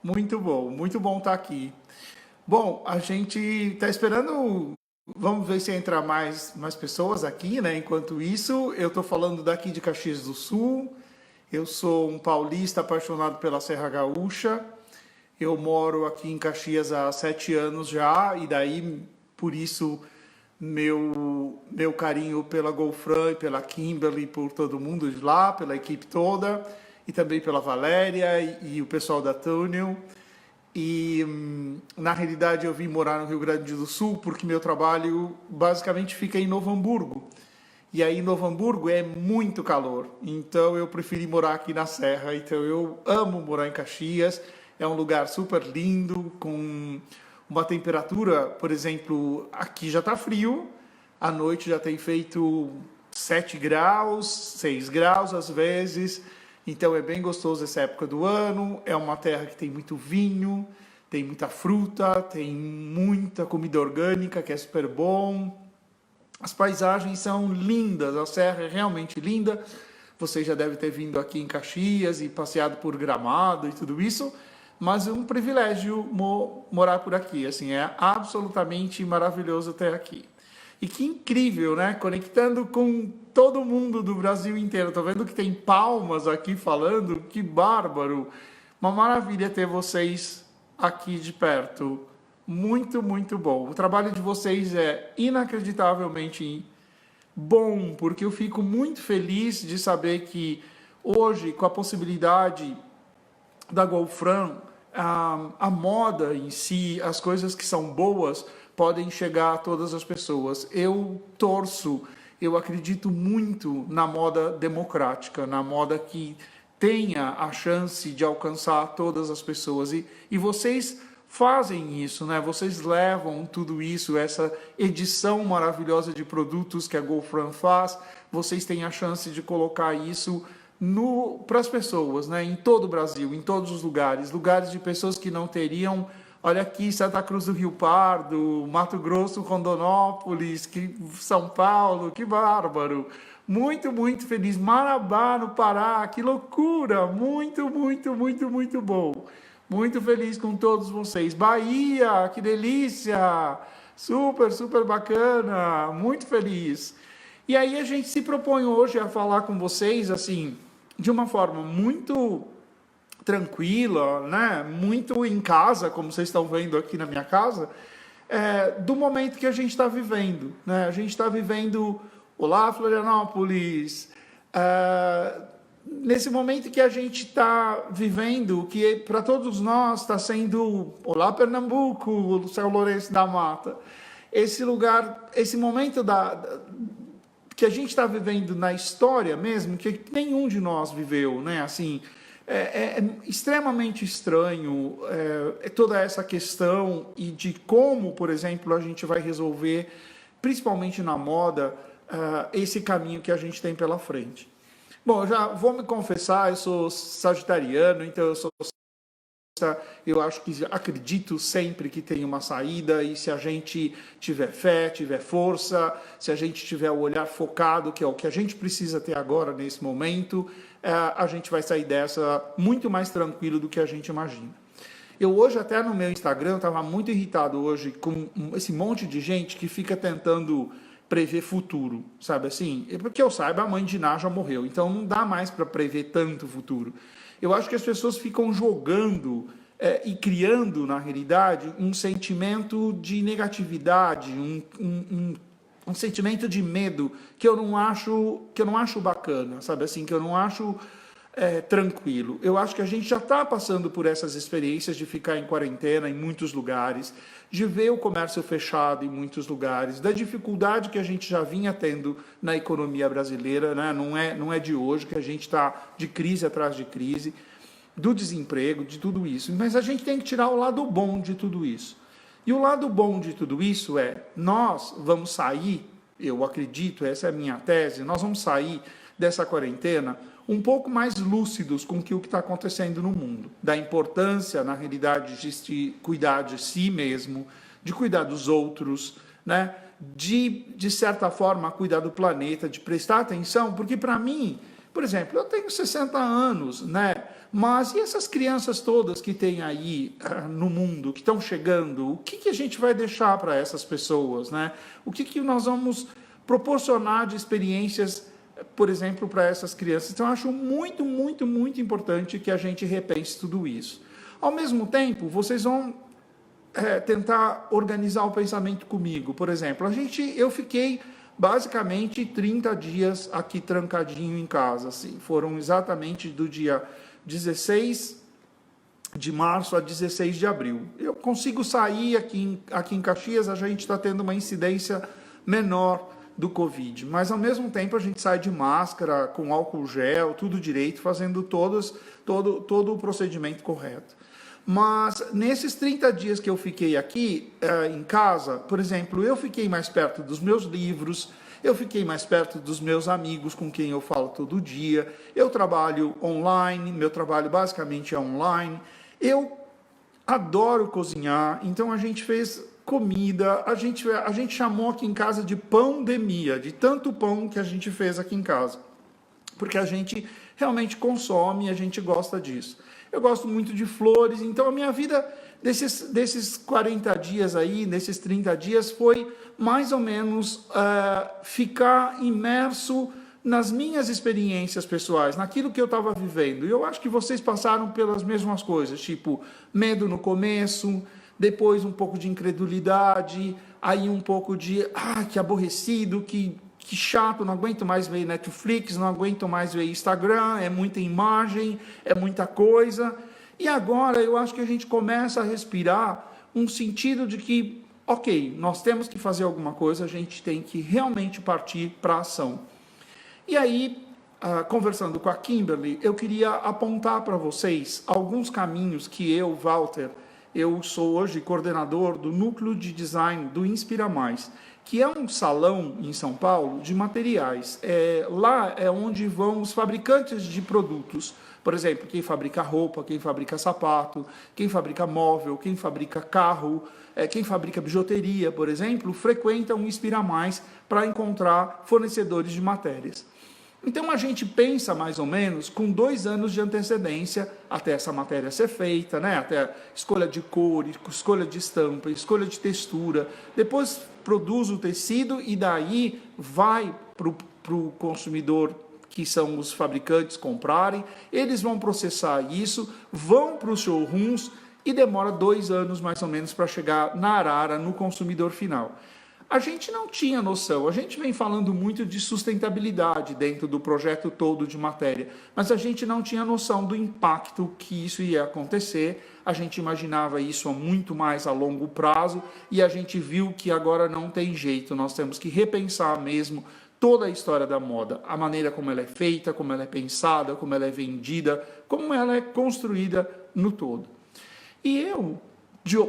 muito bom estar aqui. Bom, a gente está esperando, vamos ver se entra mais pessoas aqui, né? Enquanto isso, eu estou falando daqui de Caxias do Sul. Eu sou um paulista apaixonado pela Serra Gaúcha. Eu moro aqui em Caxias há 7 anos já, e daí, por isso, meu carinho pela Golfran e pela Kimberly, por todo mundo de lá, pela equipe toda, e também pela Valéria e o pessoal da Túnel. E na realidade eu vim morar no Rio Grande do Sul porque meu trabalho basicamente fica em Novo Hamburgo. E aí em Novo Hamburgo é muito calor, então eu preferi morar aqui na Serra. Então eu amo morar em Caxias, é um lugar super lindo, com uma temperatura, por exemplo, aqui já está frio, à noite já tem feito 7 graus, 6 graus às vezes, então é bem gostoso essa época do ano. É uma terra que tem muito vinho, tem muita fruta, tem muita comida orgânica, que é super bom. As paisagens são lindas, a serra é realmente linda. Você já deve ter vindo aqui em Caxias e passeado por Gramado e tudo isso, mas é um privilégio morar por aqui. Assim, é absolutamente maravilhoso ter aqui. E que incrível, né? Conectando com todo mundo do Brasil inteiro. Tô vendo que tem palmas aqui falando, que bárbaro. Uma maravilha ter vocês aqui de perto. Muito, muito bom. O trabalho de vocês é inacreditavelmente bom, porque eu fico muito feliz de saber que hoje, com a possibilidade da Golfran, a moda em si, as coisas que são boas, podem chegar a todas as pessoas. Eu torço, eu acredito muito na moda democrática, na moda que tenha a chance de alcançar todas as pessoas. E vocês fazem isso, né? Vocês levam tudo isso, essa edição maravilhosa de produtos que a Golfran faz, vocês têm a chance de colocar isso para as pessoas, né? Em todo o Brasil, em todos os lugares, lugares de pessoas que não teriam. Olha aqui, Santa Cruz do Rio Pardo, Mato Grosso, Rondonópolis, São Paulo, que bárbaro. Muito, muito feliz. Marabá, no Pará, que loucura. Muito, muito, muito, muito bom. Muito feliz com todos vocês. Bahia, que delícia. Super, super bacana. Muito feliz. E aí a gente se propõe hoje a falar com vocês, assim, de uma forma muito tranquila, né? Muito em casa, como vocês estão vendo aqui na minha casa, do momento que a gente está vivendo, né? A gente está vivendo, olá Florianópolis, nesse momento que a gente está vivendo, que para todos nós está sendo, olá Pernambuco, São Lourenço da Mata, esse lugar, esse momento que a gente está vivendo na história mesmo, que nenhum de nós viveu, né? Assim, é extremamente estranho toda essa questão e de como, por exemplo, a gente vai resolver, principalmente na moda, esse caminho que a gente tem pela frente. Bom, eu já vou me confessar, eu sou sagitariano, então eu sou. Eu acho que acredito sempre que tem uma saída, e se a gente tiver fé, tiver força, se a gente tiver o olhar focado, que é o que a gente precisa ter agora nesse momento, a gente vai sair dessa muito mais tranquilo do que a gente imagina. Eu hoje, até no meu Instagram, estava muito irritado hoje com esse monte de gente que fica tentando prever futuro, sabe assim? Porque eu saiba, a mãe de Ná já morreu, então não dá mais para prever tanto futuro. Eu acho que as pessoas ficam jogando e criando, na realidade, um sentimento de negatividade, um sentimento de medo que eu não acho bacana, sabe assim, que eu não acho tranquilo. Eu acho que a gente já está passando por essas experiências de ficar em quarentena em muitos lugares, de ver o comércio fechado em muitos lugares, da dificuldade que a gente já vinha tendo na economia brasileira, né? Não é de hoje que a gente está de crise atrás de crise, do desemprego, de tudo isso. Mas a gente tem que tirar o lado bom de tudo isso. E o lado bom de tudo isso nós vamos sair, eu acredito, essa é a minha tese, nós vamos sair dessa quarentena um pouco mais lúcidos com o que está acontecendo no mundo, da importância, na realidade, de cuidar de si mesmo, de cuidar dos outros, de certa forma, cuidar do planeta, de prestar atenção, porque para mim, Por exemplo, eu tenho 60 anos, né? Mas e essas crianças todas que tem aí no mundo, que estão chegando, o que a gente vai deixar para essas pessoas, né? O que nós vamos proporcionar de experiências, por exemplo, para essas crianças? Então, eu acho muito, muito, muito importante que a gente repense tudo isso. Ao mesmo tempo, vocês vão tentar organizar o pensamento comigo. Por exemplo, eu fiquei basicamente 30 dias aqui trancadinho em casa. Assim. Foram exatamente do dia 16 de março a 16 de abril. Eu consigo sair aqui em Caxias, a gente está tendo uma incidência menor do Covid, mas ao mesmo tempo a gente sai de máscara, com álcool gel, tudo direito, fazendo todo o procedimento correto. Mas nesses 30 dias que eu fiquei aqui em casa, por exemplo, eu fiquei mais perto dos meus livros, eu fiquei mais perto dos meus amigos com quem eu falo todo dia, eu trabalho online, meu trabalho basicamente é online, eu adoro cozinhar, então a gente fez comida, a gente chamou aqui em casa de pandemia, de tanto pão que a gente fez aqui em casa, porque a gente realmente consome, a gente gosta disso. Eu gosto muito de flores, então a minha vida desses 40 dias aí, desses 30 dias, foi mais ou menos ficar imerso nas minhas experiências pessoais, naquilo que eu estava vivendo. E eu acho que vocês passaram pelas mesmas coisas, tipo medo no começo, depois um pouco de incredulidade, aí um pouco de, que aborrecido, que chato, não aguento mais ver Netflix, não aguento mais ver Instagram, é muita imagem, é muita coisa. E agora eu acho que a gente começa a respirar um sentido de que, ok, nós temos que fazer alguma coisa, a gente tem que realmente partir para a ação. E aí, conversando com a Kimberly, eu queria apontar para vocês alguns caminhos que eu, Walter, eu sou hoje coordenador do Núcleo de Design do Inspira Mais, que é um salão em São Paulo de materiais. Lá é onde vão os fabricantes de produtos. Por exemplo, quem fabrica roupa, quem fabrica sapato, quem fabrica móvel, quem fabrica carro, quem fabrica bijuteria, por exemplo, frequentam o Inspira Mais para encontrar fornecedores de matérias. Então, a gente pensa mais ou menos com 2 anos de antecedência até essa matéria ser feita, né? Até escolha de cor, escolha de estampa, escolha de textura. Depois produz o tecido e daí vai para o consumidor, que são os fabricantes, comprarem. Eles vão processar isso, vão para os showrooms e demora 2 anos mais ou menos para chegar na arara, no consumidor final. A gente não tinha noção, a gente vem falando muito de sustentabilidade dentro do projeto todo de matéria, mas a gente não tinha noção do impacto que isso ia acontecer, a gente imaginava isso a muito mais a longo prazo e a gente viu que agora não tem jeito, nós temos que repensar mesmo toda a história da moda, a maneira como ela é feita, como ela é pensada, como ela é vendida, como ela é construída no todo. E eu,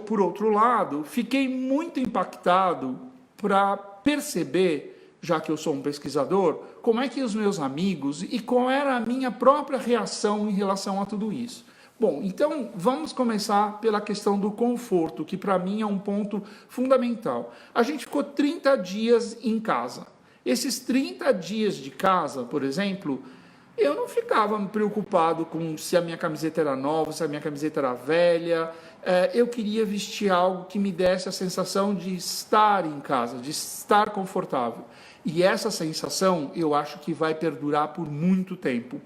por outro lado, fiquei muito impactado para perceber, já que eu sou um pesquisador, como é que os meus amigos e qual era a minha própria reação em relação a tudo isso. Bom, então vamos começar pela questão do conforto, que para mim é um ponto fundamental. A gente ficou 30 dias em casa. Esses 30 dias de casa, por exemplo, eu não ficava preocupado com se a minha camiseta era nova, se a minha camiseta era velha. Eu queria vestir algo que me desse a sensação de estar em casa, de estar confortável. E essa sensação eu acho que vai perdurar por muito tempo,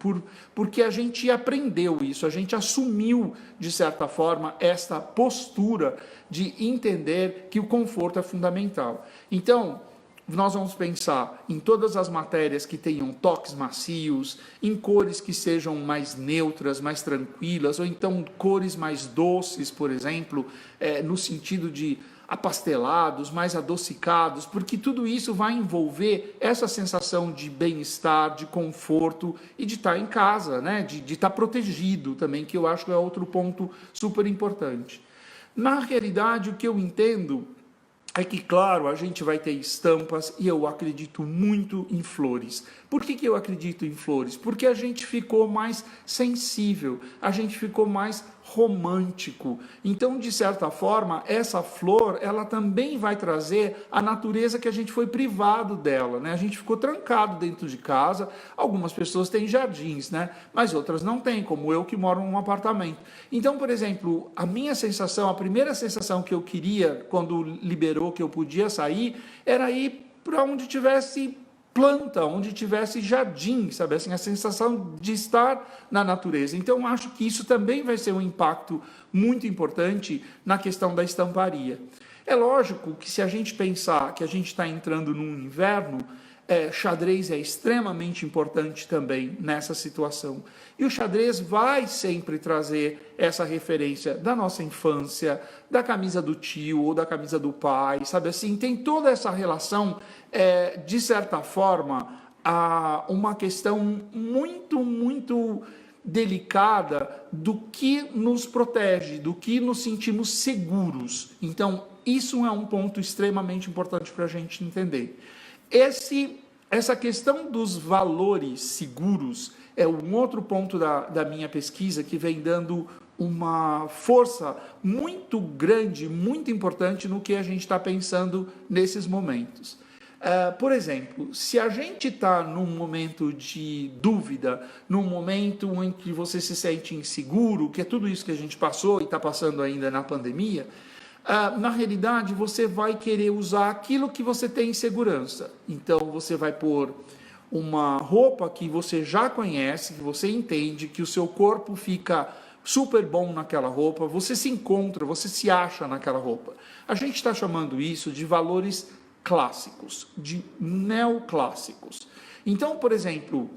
porque a gente aprendeu isso, a gente assumiu, de certa forma, esta postura de entender que o conforto é fundamental. Então, nós vamos pensar em todas as matérias que tenham toques macios, em cores que sejam mais neutras, mais tranquilas, ou então cores mais doces, por exemplo, no sentido de apastelados, mais adocicados, porque tudo isso vai envolver essa sensação de bem-estar, de conforto e de estar em casa, né? de estar protegido também, que eu acho que é outro ponto super importante. Na realidade, o que eu entendo é que, claro, a gente vai ter estampas e eu acredito muito em flores. Por que eu acredito em flores? Porque a gente ficou mais sensível, a gente ficou mais romântico. Então, de certa forma, essa flor, ela também vai trazer a natureza que a gente foi privado dela, né? A gente ficou trancado dentro de casa. Algumas pessoas têm jardins, né? Mas outras não têm, como eu que moro num apartamento. Então, por exemplo, a minha sensação, a primeira sensação que eu queria quando liberou que eu podia sair, era ir para onde tivesse planta, onde tivesse jardim, sabe, assim, a sensação de estar na natureza. Então, acho que isso também vai ser um impacto muito importante na questão da estamparia. É lógico que se a gente pensar que a gente está entrando num inverno, xadrez é extremamente importante também nessa situação. E o xadrez vai sempre trazer essa referência da nossa infância, da camisa do tio ou da camisa do pai, sabe assim? Tem toda essa relação, de certa forma, uma questão muito, muito delicada do que nos protege, do que nos sentimos seguros. Então, isso é um ponto extremamente importante para a gente entender. Essa questão dos valores seguros é um outro ponto da minha pesquisa que vem dando uma força muito grande, muito importante no que a gente está pensando nesses momentos. Por exemplo, se a gente está num momento de dúvida, num momento em que você se sente inseguro, que é tudo isso que a gente passou e está passando ainda na pandemia, na realidade, você vai querer usar aquilo que você tem em segurança. Então, você vai pôr uma roupa que você já conhece, que você entende, que o seu corpo fica super bom naquela roupa, você se encontra, você se acha naquela roupa. A gente está chamando isso de valores clássicos, de neoclássicos. Então, por exemplo,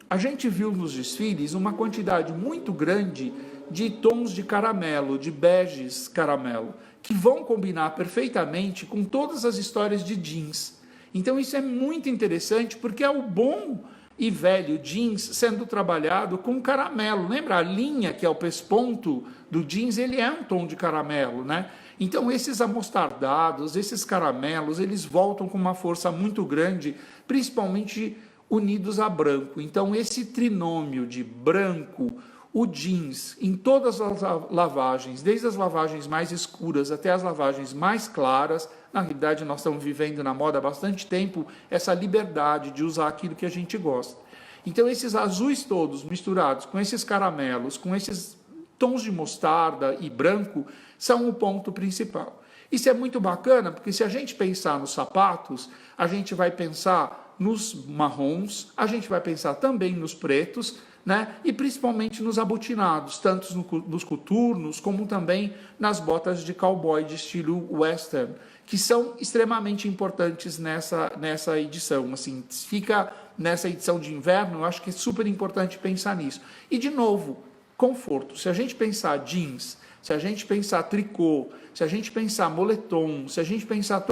a gente viu nos desfiles uma quantidade muito grande de tons de caramelo, de beges caramelo, que vão combinar perfeitamente com todas as histórias de jeans. Então isso é muito interessante, porque é o bom e velho jeans sendo trabalhado com caramelo. Lembra a linha, que é o pesponto do jeans, ele é um tom de caramelo, né? Então esses amostardados, esses caramelos, eles voltam com uma força muito grande, principalmente unidos a branco. Então esse trinômio de branco, o jeans, em todas as lavagens, desde as lavagens mais escuras até as lavagens mais claras, na realidade nós estamos vivendo na moda há bastante tempo essa liberdade de usar aquilo que a gente gosta. Então esses azuis todos misturados com esses caramelos, com esses tons de mostarda e branco, são o ponto principal. Isso é muito bacana, porque se a gente pensar nos sapatos, a gente vai pensar nos marrons, a gente vai pensar também nos pretos, né? E principalmente nos abotinados, tanto nos coturnos, como também nas botas de cowboy de estilo western, que são extremamente importantes nessa edição. Assim, fica nessa edição de inverno, eu acho que é super importante pensar nisso. E, de novo, conforto. Se a gente pensar jeans, se a gente pensar tricô, se a gente pensar moletom, se a gente pensar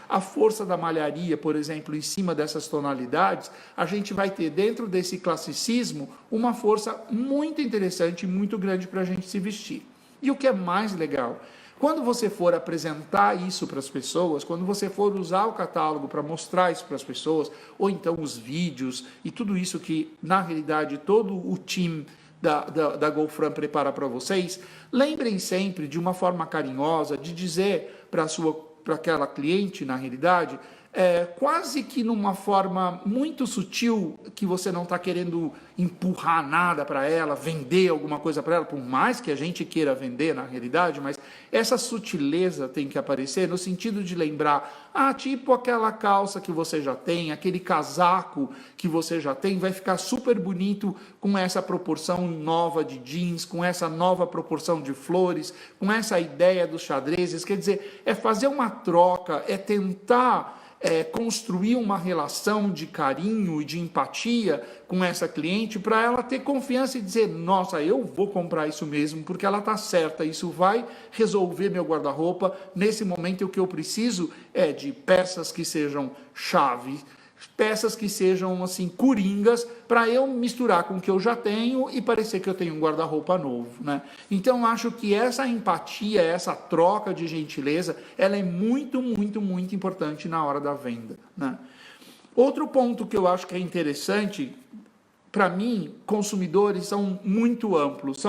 a força da malharia, por exemplo, em cima dessas tonalidades, a gente vai ter dentro desse classicismo uma força muito interessante e muito grande para a gente se vestir. E o que é mais legal, quando você for apresentar isso para as pessoas, quando você for usar o catálogo para mostrar isso para as pessoas, ou então os vídeos e tudo isso que, na realidade, todo o time da Golfran prepara para vocês, lembrem sempre de uma forma carinhosa de dizer para aquela cliente, na realidade, quase que numa forma muito sutil, que você não está querendo empurrar nada para ela, vender alguma coisa para ela, por mais que a gente queira vender na realidade, mas essa sutileza tem que aparecer no sentido de lembrar, tipo aquela calça que você já tem, aquele casaco que você já tem, vai ficar super bonito com essa proporção nova de jeans, com essa nova proporção de flores, com essa ideia dos xadrezes. Quer dizer, é fazer uma troca, é tentar construir uma relação de carinho e de empatia com essa cliente para ela ter confiança e dizer, nossa, eu vou comprar isso mesmo, porque ela está certa, isso vai resolver meu guarda-roupa. Nesse momento o que eu preciso é de peças que sejam chave, peças que sejam assim coringas, para eu misturar com o que eu já tenho e parecer que eu tenho um guarda-roupa novo, né? Então acho que essa empatia, essa troca de gentileza, ela é muito, muito, muito importante na hora da venda, né? Outro ponto que eu acho que é interessante para mim, consumidores são muito amplos,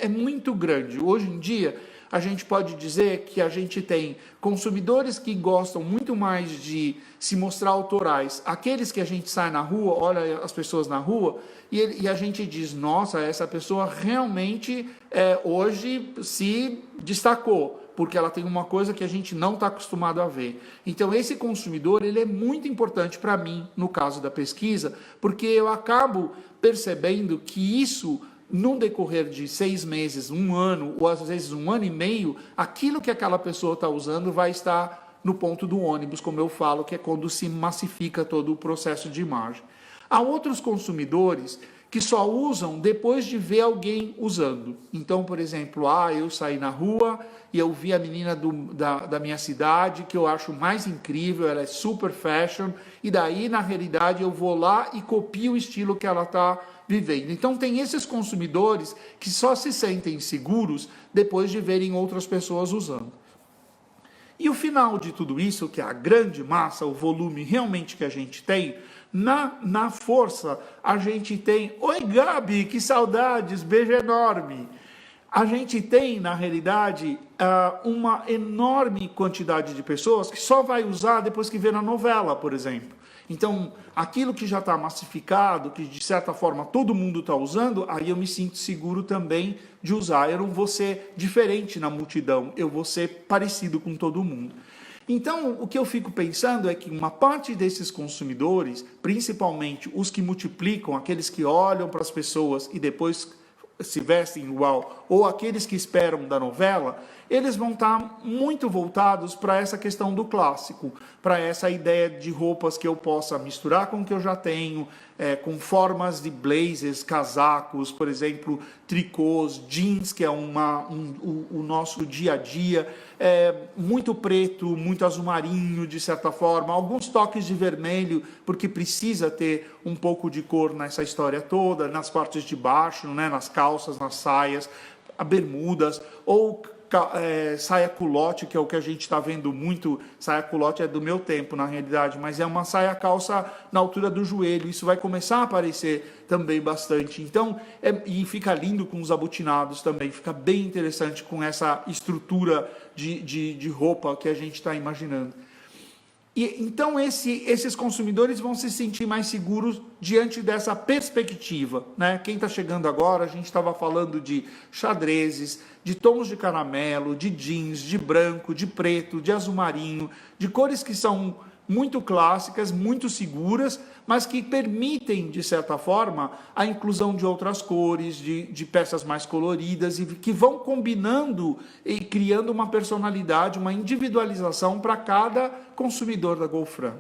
é muito grande. Hoje em dia, a gente pode dizer que a gente tem consumidores que gostam muito mais de se mostrar autorais. Aqueles que a gente sai na rua, olha as pessoas na rua, e a gente diz, nossa, essa pessoa realmente hoje se destacou, porque ela tem uma coisa que a gente não está acostumado a ver. Então, esse consumidor, ele é muito importante para mim, no caso da pesquisa, porque eu acabo percebendo que isso, no decorrer de 6 meses, 1 ano, ou às vezes 1 ano e meio, aquilo que aquela pessoa está usando vai estar no ponto do ônibus, como eu falo, que é quando se massifica todo o processo de imagem. Há outros consumidores que só usam depois de ver alguém usando. Então, por exemplo, eu saí na rua e eu vi a menina da minha cidade, que eu acho mais incrível, ela é super fashion, e daí, na realidade, eu vou lá e copio o estilo que ela está vivendo. Então, tem esses consumidores que só se sentem seguros depois de verem outras pessoas usando. E o final de tudo isso, que é a grande massa, o volume realmente que a gente tem, na força, a gente tem... Oi, Gabi, que saudades, beijo enorme. A gente tem, na realidade, uma enorme quantidade de pessoas que só vai usar depois que vê na novela, por exemplo. Então, aquilo que já está massificado, que de certa forma todo mundo está usando, aí eu me sinto seguro também de usar. Eu não vou ser diferente na multidão, eu vou ser parecido com todo mundo. Então, o que eu fico pensando é que uma parte desses consumidores, principalmente os que multiplicam, aqueles que olham para as pessoas e depois se vestem igual, ou aqueles que esperam da novela, eles vão estar muito voltados para essa questão do clássico, para essa ideia de roupas que eu possa misturar com o que eu já tenho, com formas de blazers, casacos, por exemplo, tricôs, jeans, que é o nosso dia a dia, muito preto, muito azul marinho, de certa forma, alguns toques de vermelho, porque precisa ter um pouco de cor nessa história toda, nas partes de baixo, né, nas calças, nas saias, bermudas, ou saia culotte, que é o que a gente está vendo muito. Saia culotte é do meu tempo, na realidade, mas é uma saia calça na altura do joelho. Isso vai começar a aparecer também bastante. Então, e fica lindo com os abotinados também, fica bem interessante com essa estrutura de roupa que a gente está imaginando. Então, esses consumidores vão se sentir mais seguros diante dessa perspectiva, né? Quem está chegando agora, a gente estava falando de xadrezes, de tons de caramelo, de jeans, de branco, de preto, de azul marinho, de cores que são muito clássicas, muito seguras, mas que permitem, de certa forma, a inclusão de outras cores, de peças mais coloridas, e que vão combinando e criando uma personalidade, uma individualização para cada consumidor da Golfran.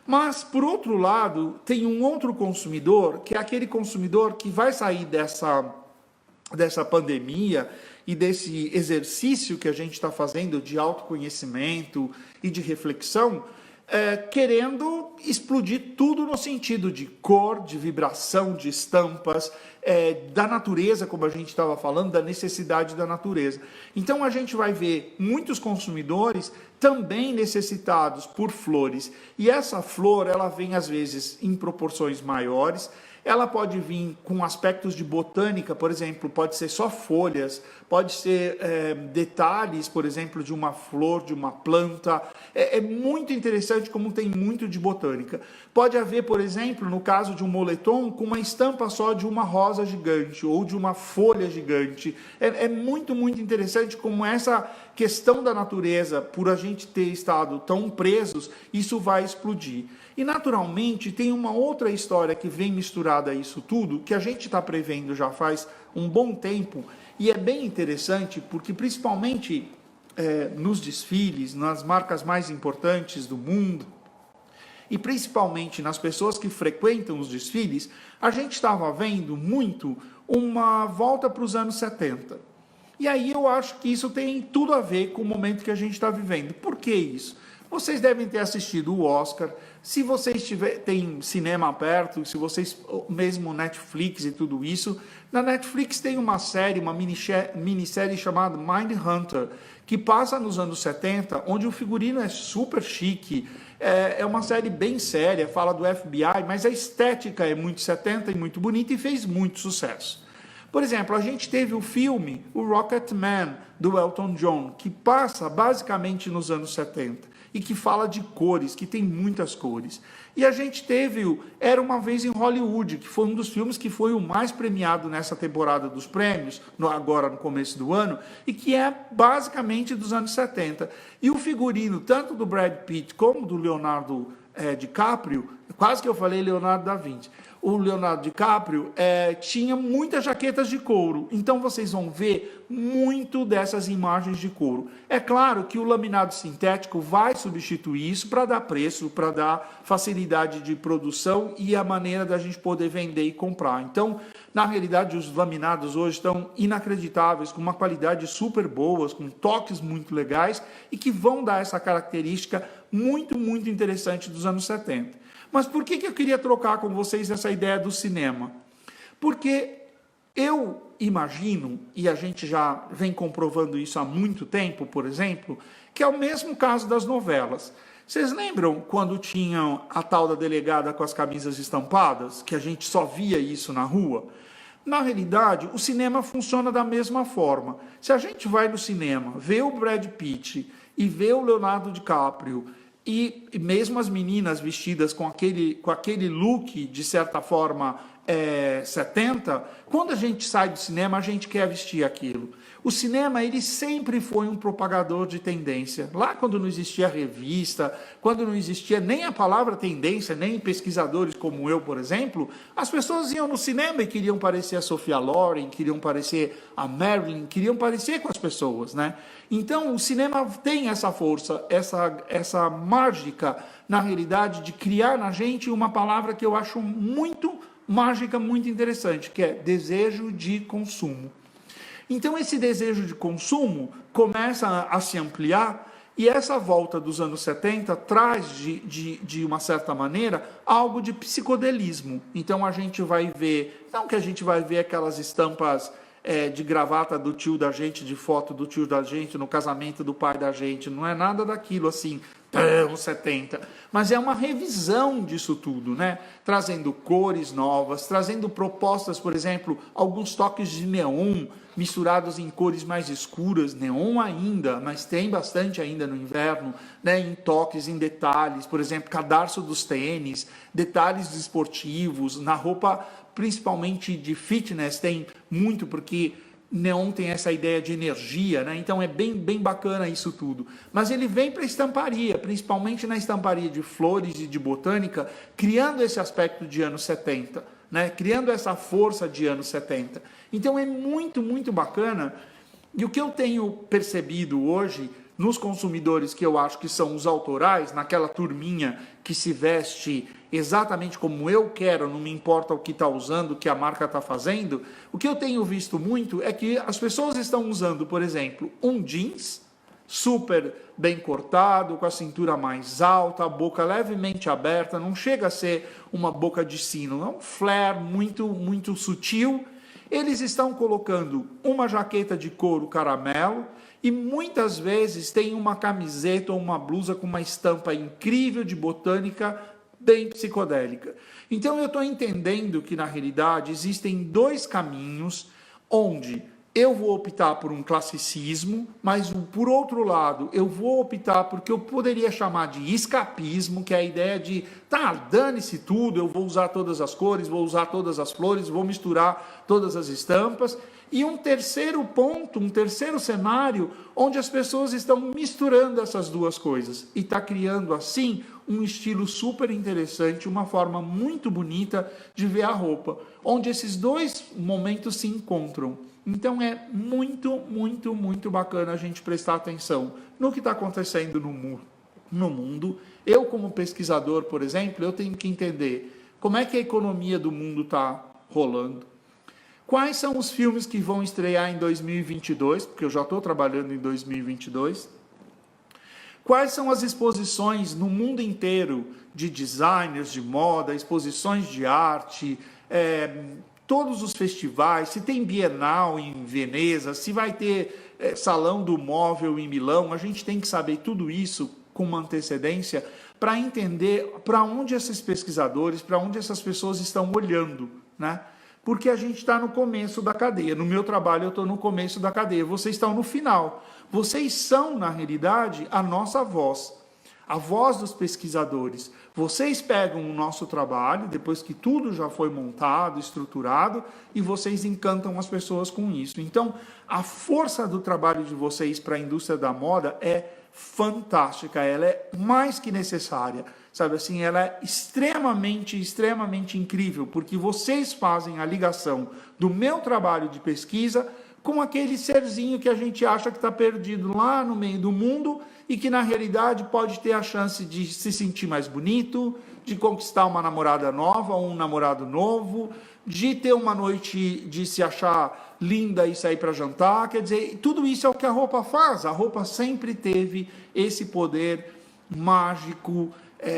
Mas, por outro lado, tem um outro consumidor, que é aquele consumidor que vai sair dessa pandemia e desse exercício que a gente está fazendo de autoconhecimento e de reflexão, querendo explodir tudo no sentido de cor, de vibração, de estampas, da natureza, como a gente estava falando, da necessidade da natureza. Então, a gente vai ver muitos consumidores também necessitados por flores. E essa flor, ela vem, às vezes, em proporções maiores. Ela pode vir com aspectos de botânica, por exemplo, pode ser só folhas, pode ser detalhes, por exemplo, de uma flor, de uma planta. É muito interessante como tem muito de botânica. Pode haver, por exemplo, no caso de um moletom, com uma estampa só de uma rosa gigante ou de uma folha gigante. É muito, muito interessante como essa questão da natureza, por a gente ter estado tão presos, isso vai explodir. E, naturalmente, tem uma outra história que vem misturada a isso tudo, que a gente está prevendo já faz um bom tempo, e é bem interessante, porque principalmente nos desfiles, nas marcas mais importantes do mundo, e principalmente nas pessoas que frequentam os desfiles, a gente estava vendo muito uma volta para os anos 70. E aí eu acho que isso tem tudo a ver com o momento que a gente está vivendo. Por que isso? Vocês devem ter assistido o Oscar. Se vocês têm cinema perto, se vocês, mesmo Netflix e tudo isso, na Netflix tem uma série, uma minissérie chamada Mindhunter, que passa nos anos 70, onde o figurino é super chique, É uma série bem séria, fala do FBI, mas a estética é muito 70 e muito bonita e fez muito sucesso. Por exemplo, a gente teve o filme, o Rocketman, do Elton John, que passa basicamente nos anos 70 e que fala de cores, que tem muitas cores. E a gente teve o Era Uma Vez em Hollywood, que foi um dos filmes que foi o mais premiado nessa temporada dos prêmios, agora no começo do ano, e que é basicamente dos anos 70. E o figurino, tanto do Brad Pitt como do Leonardo DiCaprio, quase que eu falei Leonardo da Vinci, o Leonardo DiCaprio tinha muitas jaquetas de couro. Então vocês vão ver muito dessas imagens de couro. É claro que o laminado sintético vai substituir isso para dar preço, para dar facilidade de produção e a maneira da gente poder vender e comprar. Então, na realidade, os laminados hoje estão inacreditáveis, com uma qualidade super boa, com toques muito legais e que vão dar essa característica muito, muito interessante dos anos 70. Mas por que eu queria trocar com vocês essa ideia do cinema? Porque eu imagino, e a gente já vem comprovando isso há muito tempo, por exemplo, que é o mesmo caso das novelas. Vocês lembram quando tinham a tal da delegada com as camisas estampadas, que a gente só via isso na rua? Na realidade, o cinema funciona da mesma forma. Se a gente vai no cinema, vê o Brad Pitt e vê o Leonardo DiCaprio, e mesmo as meninas vestidas com aquele look, de certa forma, 70, quando a gente sai do cinema, a gente quer vestir aquilo. O cinema, ele sempre foi um propagador de tendência. Lá quando não existia revista, quando não existia nem a palavra tendência, nem pesquisadores como eu, por exemplo, as pessoas iam no cinema e queriam parecer a Sophia Loren, queriam parecer a Marilyn, queriam parecer com as pessoas, né? Então, o cinema tem essa força, essa mágica, na realidade, de criar na gente uma palavra que eu acho muito mágica, muito interessante, que é desejo de consumo. Então, esse desejo de consumo começa a se ampliar e essa volta dos anos 70 traz, de uma certa maneira, algo de psicodelismo. Então, a gente vai ver, não que a gente vai ver aquelas estampas de gravata do tio da gente, de foto do tio da gente, no casamento do pai da gente, não é nada daquilo assim, tão 70, mas é uma revisão disso tudo, né? Trazendo cores novas, trazendo propostas, por exemplo, alguns toques de neon misturados em cores mais escuras, neon ainda, mas tem bastante ainda no inverno, né? Em toques, em detalhes, por exemplo, cadarço dos tênis, detalhes esportivos, na roupa principalmente de fitness tem muito, porque neon tem essa ideia de energia, né? Então é bem bacana isso tudo. Mas ele vem para a estamparia, principalmente na estamparia de flores e de botânica, criando esse aspecto de anos 70, né? Criando essa força de anos 70. Então é muito bacana. E o que eu tenho percebido hoje nos consumidores, que eu acho que são os autorais, naquela turminha que se veste exatamente como eu quero, não me importa o que está usando, o que a marca está fazendo, o que eu tenho visto muito é que as pessoas estão usando, por exemplo, um jeans super bem cortado, com a cintura mais alta, a boca levemente aberta, não chega a ser uma boca de sino, é um flare muito sutil. Eles estão colocando uma jaqueta de couro caramelo e muitas vezes tem uma camiseta ou uma blusa com uma estampa incrível de botânica bem psicodélica. Então eu estou entendendo que na realidade existem dois caminhos onde eu vou optar por um classicismo, mas por outro lado eu vou optar por que eu poderia chamar de escapismo, que é a ideia de, dane-se tudo, eu vou usar todas as cores, vou usar todas as flores, vou misturar todas as estampas. E um terceiro ponto, um terceiro cenário, onde as pessoas estão misturando essas duas coisas e está criando assim um estilo super interessante, uma forma muito bonita de ver a roupa, onde esses dois momentos se encontram. Então é muito bacana a gente prestar atenção no que está acontecendo no mundo. Eu, como pesquisador, por exemplo, eu tenho que entender como é que a economia do mundo está rolando. Quais são os filmes que vão estrear em 2022, porque eu já estou trabalhando em 2022. Quais são as exposições no mundo inteiro de designers, de moda, exposições de arte, todos os festivais, se tem Bienal em Veneza, se vai ter Salão do Móvel em Milão, a gente tem que saber tudo isso com uma antecedência para entender para onde esses pesquisadores, para onde essas pessoas estão olhando, né? Porque a gente está no começo da cadeia. No meu trabalho, eu estou no começo da cadeia. Vocês estão no final. Vocês são, na realidade, a nossa voz. A voz dos pesquisadores. Vocês pegam o nosso trabalho, depois que tudo já foi montado, estruturado, e vocês encantam as pessoas com isso. Então, a força do trabalho de vocês para a indústria da moda é fantástica. Ela é mais que necessária. Sabe assim, ela é extremamente, extremamente incrível, porque vocês fazem a ligação do meu trabalho de pesquisa com aquele serzinho que a gente acha que está perdido lá no meio do mundo e que, na realidade, pode ter a chance de se sentir mais bonito, de conquistar uma namorada nova ou um namorado novo, de ter uma noite de se achar linda e sair para jantar. Quer dizer, tudo isso é o que a roupa faz. A roupa sempre teve esse poder mágico,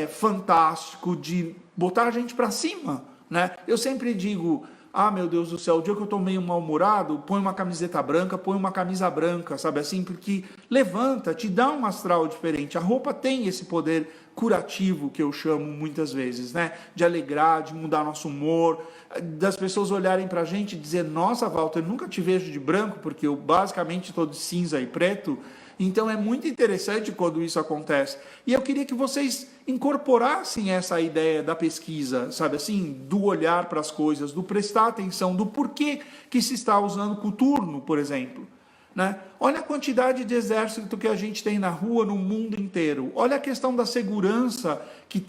fantástico de botar a gente para cima, né? Eu sempre digo, meu Deus do céu, o dia que eu estou meio mal-humorado, põe uma camiseta branca, põe uma camisa branca, sabe assim? Porque levanta, te dá um astral diferente. A roupa tem esse poder curativo, que eu chamo muitas vezes, né? De alegrar, de mudar nosso humor, das pessoas olharem para a gente e dizer, nossa, Walter, eu nunca te vejo de branco, porque eu basicamente estou de cinza e preto. Então é muito interessante quando isso acontece. E eu queria que vocês incorporassem essa ideia da pesquisa, sabe assim, do olhar para as coisas, do prestar atenção, do porquê que se está usando coturno, por exemplo. Né? Olha a quantidade de exército que a gente tem na rua no mundo inteiro. Olha a questão da segurança que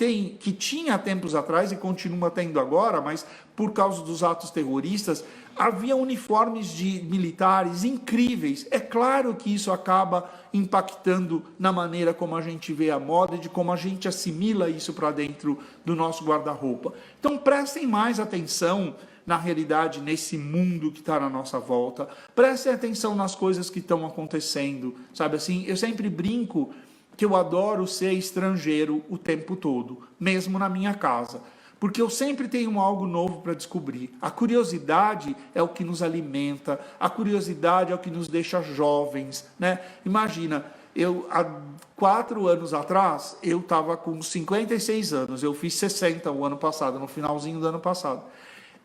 tinha tempos atrás e continua tendo agora, mas por causa dos atos terroristas, havia uniformes de militares incríveis. É claro que isso acaba impactando na maneira como a gente vê a moda e de como a gente assimila isso para dentro do nosso guarda-roupa. Então prestem mais atenção na realidade, nesse mundo que está na nossa volta. Prestem atenção nas coisas que estão acontecendo, sabe assim? Eu sempre brinco que eu adoro ser estrangeiro o tempo todo, mesmo na minha casa, porque eu sempre tenho algo novo para descobrir. A curiosidade é o que nos alimenta, a curiosidade é o que nos deixa jovens, né? Imagina, há 4 anos atrás, eu estava com 56 anos, eu fiz 60 o ano passado, no finalzinho do ano passado.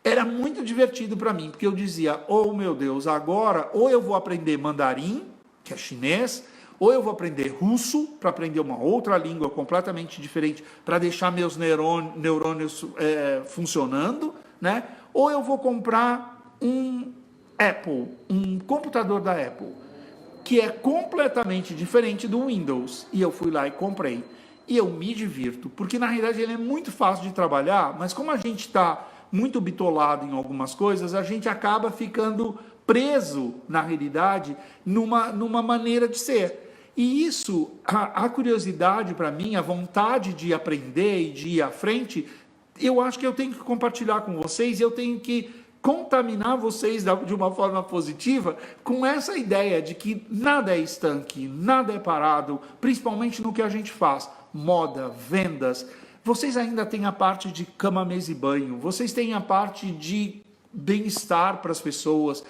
Era muito divertido para mim, porque eu dizia, oh meu Deus, agora ou eu vou aprender mandarim, que é chinês, ou eu vou aprender russo, para aprender uma outra língua completamente diferente, para deixar meus neurônios funcionando, né? Ou eu vou comprar um computador da Apple, que é completamente diferente do Windows. E eu fui lá e comprei. E eu me divirto, porque na realidade ele é muito fácil de trabalhar, mas como a gente está muito bitolado em algumas coisas, a gente acaba ficando preso, na realidade, numa maneira de ser. E isso, a curiosidade para mim, a vontade de aprender e de ir à frente, eu acho que eu tenho que compartilhar com vocês, eu tenho que contaminar vocês de uma forma positiva com essa ideia de que nada é estanque, nada é parado, principalmente no que a gente faz, moda, vendas. Vocês ainda têm a parte de cama, mesa e banho, vocês têm a parte de bem-estar para as pessoas,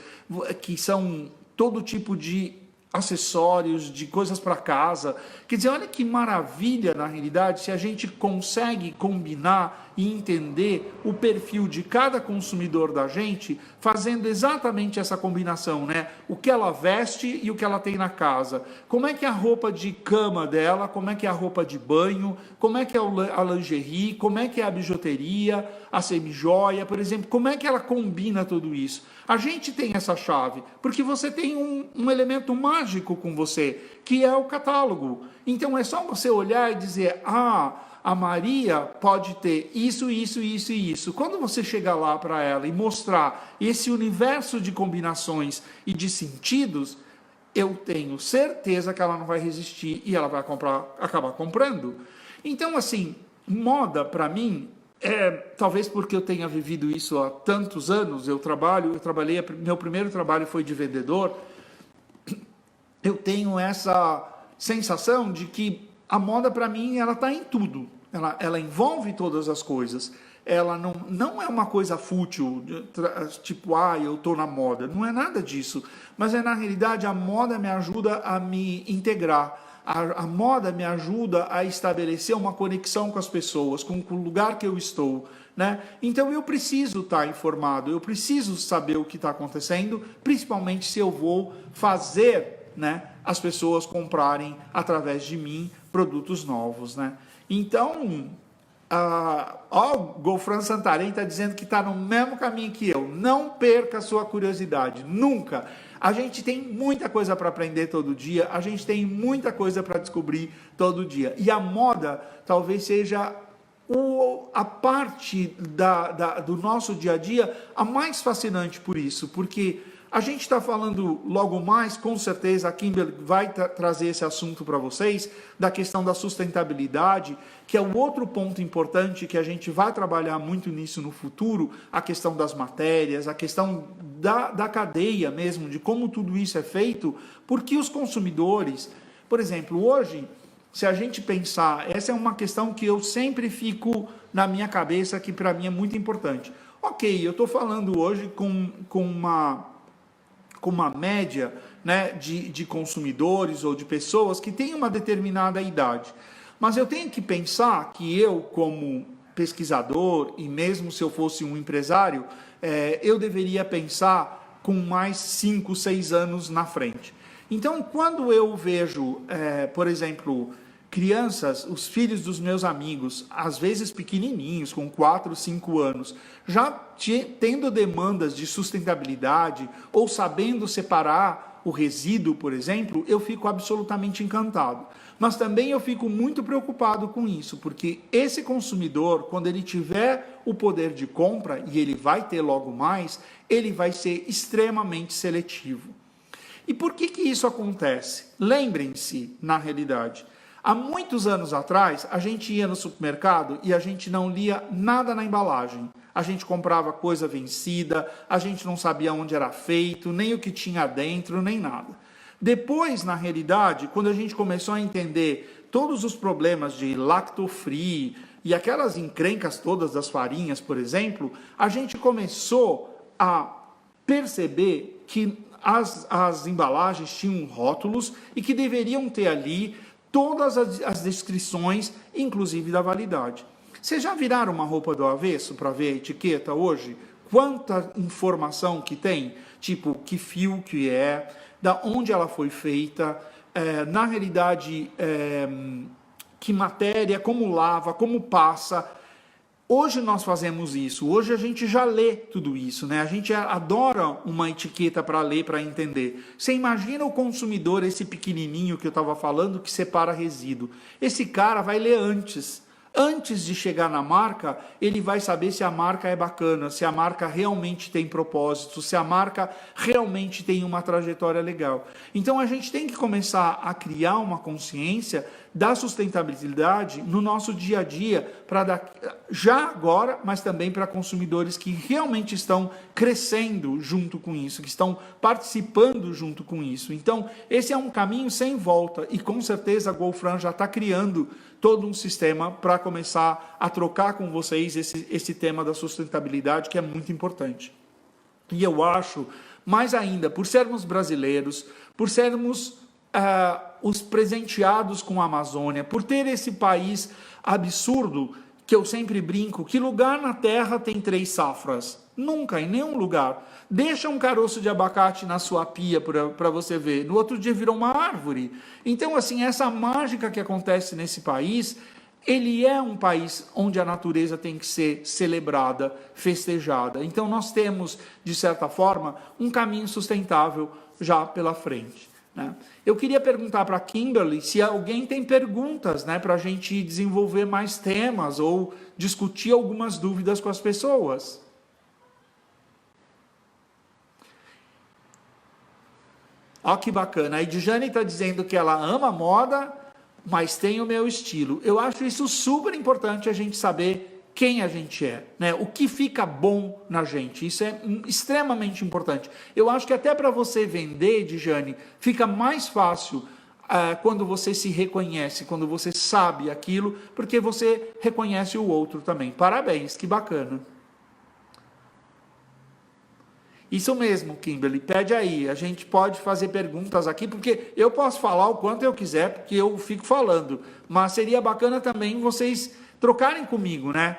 que são todo tipo de acessórios, de coisas para casa. Quer dizer, olha que maravilha, na realidade, se a gente consegue combinar e entender o perfil de cada consumidor da gente, fazendo exatamente essa combinação, né? O que ela veste e o que ela tem na casa. Como é que é a roupa de cama dela, como é que é a roupa de banho, como é que é a lingerie, como é que é a bijuteria, a semijoia, por exemplo, como é que ela combina tudo isso? A gente tem essa chave, porque você tem um elemento mágico com você, que é o catálogo. Então é só você olhar e dizer, a Maria pode ter isso, isso, isso e isso. Quando você chegar lá para ela e mostrar esse universo de combinações e de sentidos, eu tenho certeza que ela não vai resistir e ela vai acabar comprando. Então, assim, moda para mim, talvez porque eu tenha vivido isso há tantos anos, meu primeiro trabalho foi de vendedor, eu tenho essa sensação de que a moda para mim, ela está em tudo, ela envolve todas as coisas, ela não é uma coisa fútil, tipo, eu estou na moda, não é nada disso, mas na realidade a moda me ajuda a me integrar, A moda me ajuda a estabelecer uma conexão com as pessoas, com o lugar que eu estou, né? Então eu preciso estar informado, eu preciso saber o que está acontecendo, principalmente se eu vou fazer, né, as pessoas comprarem através de mim produtos novos, né? Então, o Golfran Santarém está dizendo que está no mesmo caminho que eu. Não perca a sua curiosidade, nunca. A gente tem muita coisa para aprender todo dia, a gente tem muita coisa para descobrir todo dia. E a moda talvez seja a parte do nosso dia a dia a mais fascinante por isso, porque a gente está falando logo mais, com certeza a Kimberly vai trazer esse assunto para vocês, da questão da sustentabilidade, que é o outro ponto importante que a gente vai trabalhar muito nisso no futuro, a questão das matérias, a questão da cadeia mesmo, de como tudo isso é feito, porque os consumidores, por exemplo, hoje, se a gente pensar, essa é uma questão que eu sempre fico na minha cabeça, que para mim é muito importante. Ok, eu estou falando hoje com uma média, né, de consumidores ou de pessoas que têm uma determinada idade. Mas eu tenho que pensar que eu, como pesquisador, e mesmo se eu fosse um empresário, eu deveria pensar com mais 5, 6 anos na frente. Então, quando eu vejo, por exemplo, crianças, os filhos dos meus amigos, às vezes pequenininhos, com 4, 5 anos, já tendo demandas de sustentabilidade ou sabendo separar o resíduo, por exemplo, eu fico absolutamente encantado. Mas também eu fico muito preocupado com isso, porque esse consumidor, quando ele tiver o poder de compra, e ele vai ter logo mais, ele vai ser extremamente seletivo. E por que isso acontece? Lembrem-se, na realidade, há muitos anos atrás, a gente ia no supermercado e a gente não lia nada na embalagem. A gente comprava coisa vencida, a gente não sabia onde era feito, nem o que tinha dentro, nem nada. Depois, na realidade, quando a gente começou a entender todos os problemas de lacto-free e aquelas encrencas todas das farinhas, por exemplo, a gente começou a perceber que as embalagens tinham rótulos e que deveriam ter ali todas as descrições, inclusive da validade. Vocês já viraram uma roupa do avesso para ver a etiqueta hoje? Quanta informação que tem? Tipo, que fio que é, da onde ela foi feita, na realidade, que matéria, como lava, como passa. Hoje nós fazemos isso, hoje a gente já lê tudo isso, né? A gente adora uma etiqueta para ler, para entender. Você imagina o consumidor, esse pequenininho que eu estava falando, que separa resíduo. Esse cara vai ler antes. Antes de chegar na marca, ele vai saber se a marca é bacana, se a marca realmente tem propósito, se a marca realmente tem uma trajetória legal. Então a gente tem que começar a criar uma consciência da sustentabilidade no nosso dia a dia, já agora, mas também para consumidores que realmente estão crescendo junto com isso, que estão participando junto com isso. Então, esse é um caminho sem volta e com certeza a Golfran já está criando todo um sistema para começar a trocar com vocês esse tema da sustentabilidade, que é muito importante. E eu acho, mais ainda, por sermos brasileiros, por sermos os presenteados com a Amazônia, por ter esse país absurdo, que eu sempre brinco, que lugar na Terra tem 3 safras? Nunca, em nenhum lugar. Deixa um caroço de abacate na sua pia para você ver. No outro dia virou uma árvore. Então, assim, essa mágica que acontece nesse país, ele é um país onde a natureza tem que ser celebrada, festejada. Então, nós temos, de certa forma, um caminho sustentável já pela frente, né? Eu queria perguntar para a Kimberly se alguém tem perguntas, né, para a gente desenvolver mais temas ou discutir algumas dúvidas com as pessoas. Olha que bacana. A Edjane está dizendo que ela ama moda, mas tem o meu estilo. Eu acho isso super importante a gente saber quem a gente é, né? O que fica bom na gente. Isso é extremamente importante. Eu acho que até para você vender, Edjane, fica mais fácil quando você se reconhece, quando você sabe aquilo, porque você reconhece o outro também. Parabéns, que bacana. Isso mesmo, Kimberly, pede aí. A gente pode fazer perguntas aqui, porque eu posso falar o quanto eu quiser, porque eu fico falando. Mas seria bacana também vocês trocarem comigo, né?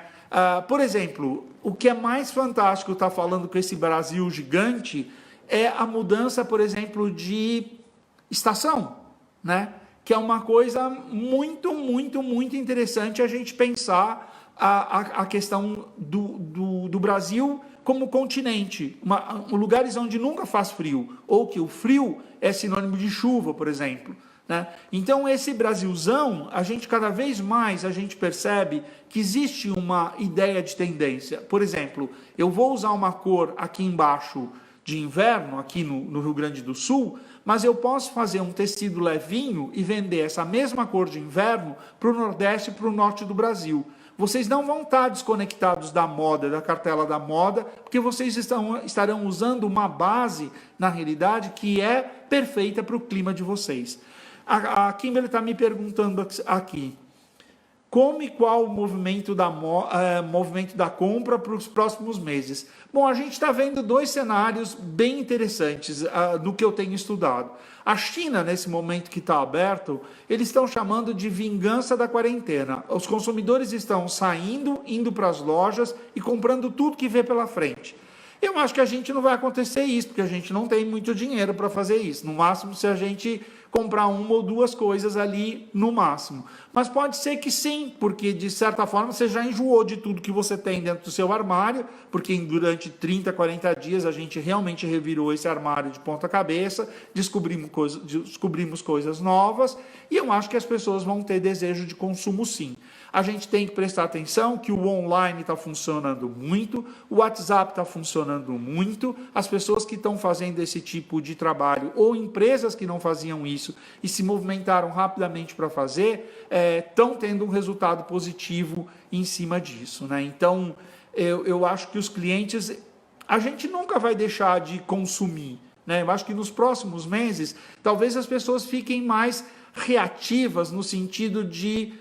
Por exemplo, o que é mais fantástico estar falando com esse Brasil gigante é a mudança, por exemplo, de estação, né? Que é uma coisa muito, muito, muito interessante a gente pensar a questão do Brasil como continente, lugares onde nunca faz frio, ou que o frio é sinônimo de chuva, por exemplo. Né? Então, esse Brasilzão, cada vez mais a gente percebe que existe uma ideia de tendência. Por exemplo, eu vou usar uma cor aqui embaixo de inverno, aqui no Rio Grande do Sul, mas eu posso fazer um tecido levinho e vender essa mesma cor de inverno para o Nordeste e para o Norte do Brasil. Vocês não vão estar desconectados da moda, da cartela da moda, porque vocês estarão usando uma base, na realidade, que é perfeita para o clima de vocês. A Kimberly está me perguntando aqui, como e qual o movimento da compra para os próximos meses? Bom, a gente está vendo dois cenários bem interessantes no que eu tenho estudado. A China, nesse momento que está aberto, eles estão chamando de vingança da quarentena. Os consumidores estão saindo, indo para as lojas e comprando tudo que vê pela frente. Eu acho que a gente não vai acontecer isso, porque a gente não tem muito dinheiro para fazer isso. No máximo, se a gente comprar uma ou duas coisas ali, no máximo. Mas pode ser que sim, porque de certa forma você já enjoou de tudo que você tem dentro do seu armário, porque durante 30, 40 dias a gente realmente revirou esse armário de ponta cabeça, descobrimos coisas novas, e eu acho que as pessoas vão ter desejo de consumo sim. A gente tem que prestar atenção que o online está funcionando muito, o WhatsApp está funcionando muito, as pessoas que estão fazendo esse tipo de trabalho, ou empresas que não faziam isso e se movimentaram rapidamente para fazer, estão tendo um resultado positivo em cima disso. Né? Então, eu acho que os clientes, a gente nunca vai deixar de consumir. Né? Eu acho que nos próximos meses, talvez as pessoas fiquem mais reativas no sentido de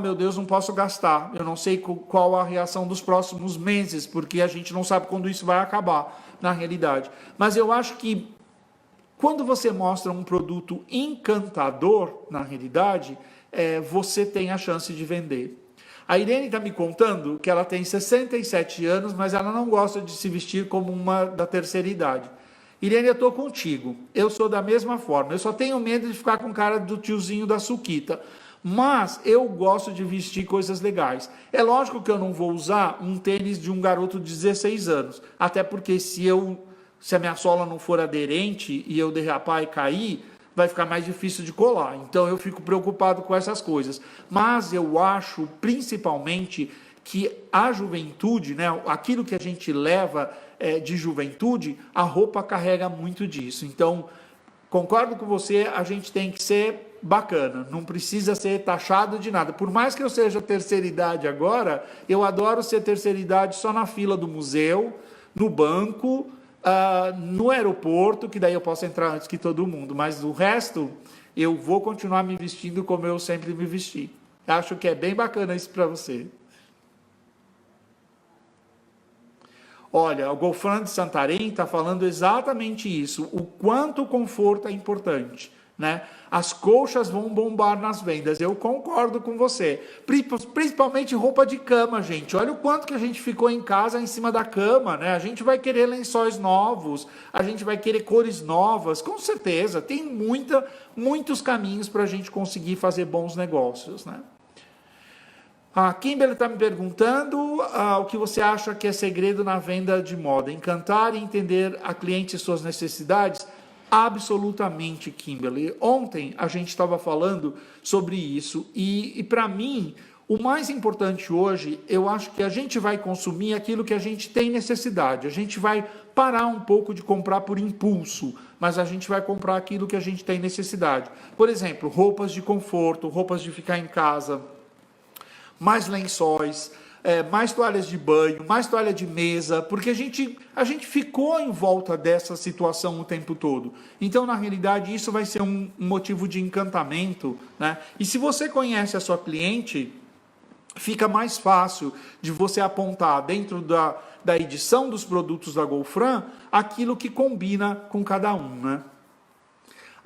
meu Deus, não posso gastar. Eu não sei qual a reação dos próximos meses, porque a gente não sabe quando isso vai acabar, na realidade. Mas eu acho que quando você mostra um produto encantador, na realidade, você tem a chance de vender. A Irene está me contando que ela tem 67 anos, mas ela não gosta de se vestir como uma da terceira idade. Irene, eu estou contigo. Eu sou da mesma forma. Eu só tenho medo de ficar com cara do tiozinho da Suquita. Mas eu gosto de vestir coisas legais. É lógico que eu não vou usar um tênis de um garoto de 16 anos. Até porque se a minha sola não for aderente e eu derrapar e cair, vai ficar mais difícil de colar. Então eu fico preocupado com essas coisas. Mas eu acho, principalmente, que a juventude, né, aquilo que a gente leva de juventude, a roupa carrega muito disso. Então, concordo com você, a gente tem que ser bacana, não precisa ser taxado de nada. Por mais que eu seja terceira idade agora, eu adoro ser terceira idade só na fila do museu, no banco, no aeroporto, que daí eu posso entrar antes que todo mundo, mas o resto eu vou continuar me vestindo como eu sempre me vesti. Acho que é bem bacana isso para você. Olha, o Golfran de Santarém está falando exatamente isso, o quanto o conforto é importante. Né? As colchas vão bombar nas vendas, eu concordo com você, principalmente roupa de cama, gente. Olha o quanto que a gente ficou em casa em cima da cama, né? A gente vai querer lençóis novos, a gente vai querer cores novas, com certeza, tem muitos caminhos para a gente conseguir fazer bons negócios, né? A Kimberly está me perguntando o que você acha que é segredo na venda de moda, encantar e entender a cliente e suas necessidades. Absolutamente, Kimberly. Ontem a gente estava falando sobre isso e para mim, o mais importante hoje, eu acho que a gente vai consumir aquilo que a gente tem necessidade. A gente vai parar um pouco de comprar por impulso, mas a gente vai comprar aquilo que a gente tem necessidade. Por exemplo, roupas de conforto, roupas de ficar em casa, mais lençóis, mais toalhas de banho, mais toalha de mesa, porque a gente ficou em volta dessa situação o tempo todo. Então, na realidade, isso vai ser um motivo de encantamento, né? E se você conhece a sua cliente, fica mais fácil de você apontar dentro da edição dos produtos da Golfran aquilo que combina com cada um, né?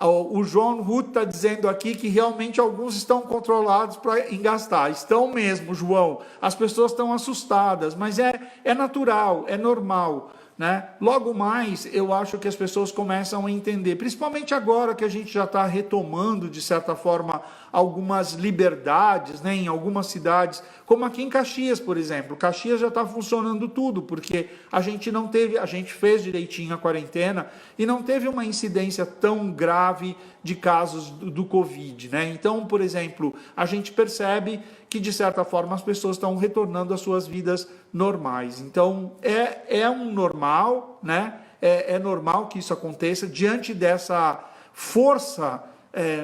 O João Ruth está dizendo aqui que realmente alguns estão controlados para engastar. Estão mesmo, João. As pessoas estão assustadas, mas é natural, é normal, né? Logo mais, eu acho que as pessoas começam a entender, principalmente agora que a gente já está retomando, de certa forma, algumas liberdades, né, em algumas cidades, como aqui em Caxias, por exemplo. Caxias já está funcionando tudo, porque a gente fez direitinho a quarentena e não teve uma incidência tão grave de casos do Covid, né? Então, por exemplo, a gente percebe que, de certa forma, as pessoas estão retornando às suas vidas normais. Então, é um normal, né? É normal que isso aconteça diante dessa força.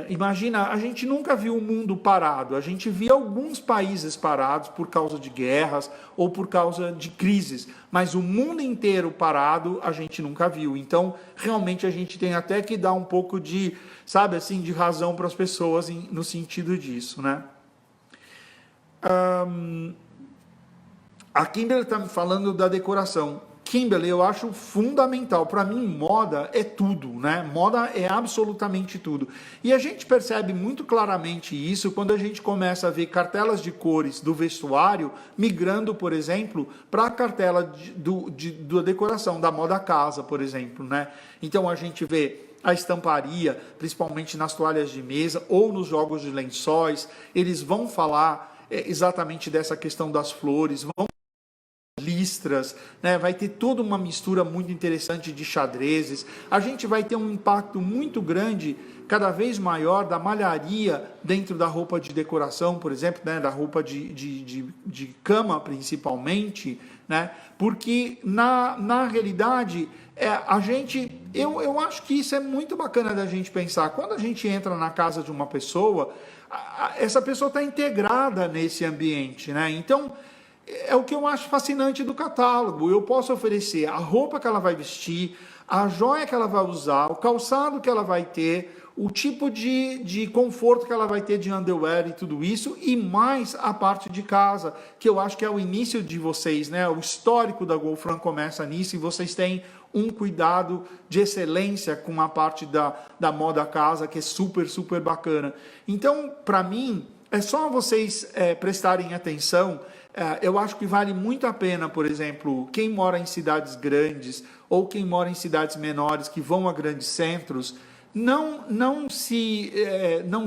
Imagina, a gente nunca viu o mundo parado, a gente via alguns países parados por causa de guerras ou por causa de crises, mas o mundo inteiro parado a gente nunca viu. Então, realmente a gente tem até que dar um pouco de, sabe assim, de razão para as pessoas no sentido disso, né? A Kimberly está me falando da decoração. Kimberly, eu acho fundamental. Para mim, moda é tudo, né? Moda é absolutamente tudo. E a gente percebe muito claramente isso quando a gente começa a ver cartelas de cores do vestuário migrando, por exemplo, para a cartela da decoração, da moda casa, por exemplo, né? Então, a gente vê a estamparia, principalmente nas toalhas de mesa ou nos jogos de lençóis, eles vão falar exatamente dessa questão das flores, vão listras, né? Vai ter toda uma mistura muito interessante de xadrezes. A gente vai ter um impacto muito grande, cada vez maior, da malharia dentro da roupa de decoração, por exemplo, né? Da roupa de cama, principalmente, né? Porque, na realidade, eu acho que isso é muito bacana da gente pensar. Quando a gente entra na casa de uma pessoa, essa pessoa está integrada nesse ambiente, né? Então, é o que eu acho fascinante do catálogo. Eu posso oferecer a roupa que ela vai vestir, a joia que ela vai usar, o calçado que ela vai ter, o tipo de conforto que ela vai ter de underwear e tudo isso, e mais a parte de casa, que eu acho que é o início de vocês, né? O histórico da Golfran começa nisso, e vocês têm um cuidado de excelência com a parte da moda casa, que é super, super bacana. Então, para mim, é só vocês prestarem atenção. Eu acho que vale muito a pena, por exemplo, quem mora em cidades grandes ou quem mora em cidades menores que vão a grandes centros, não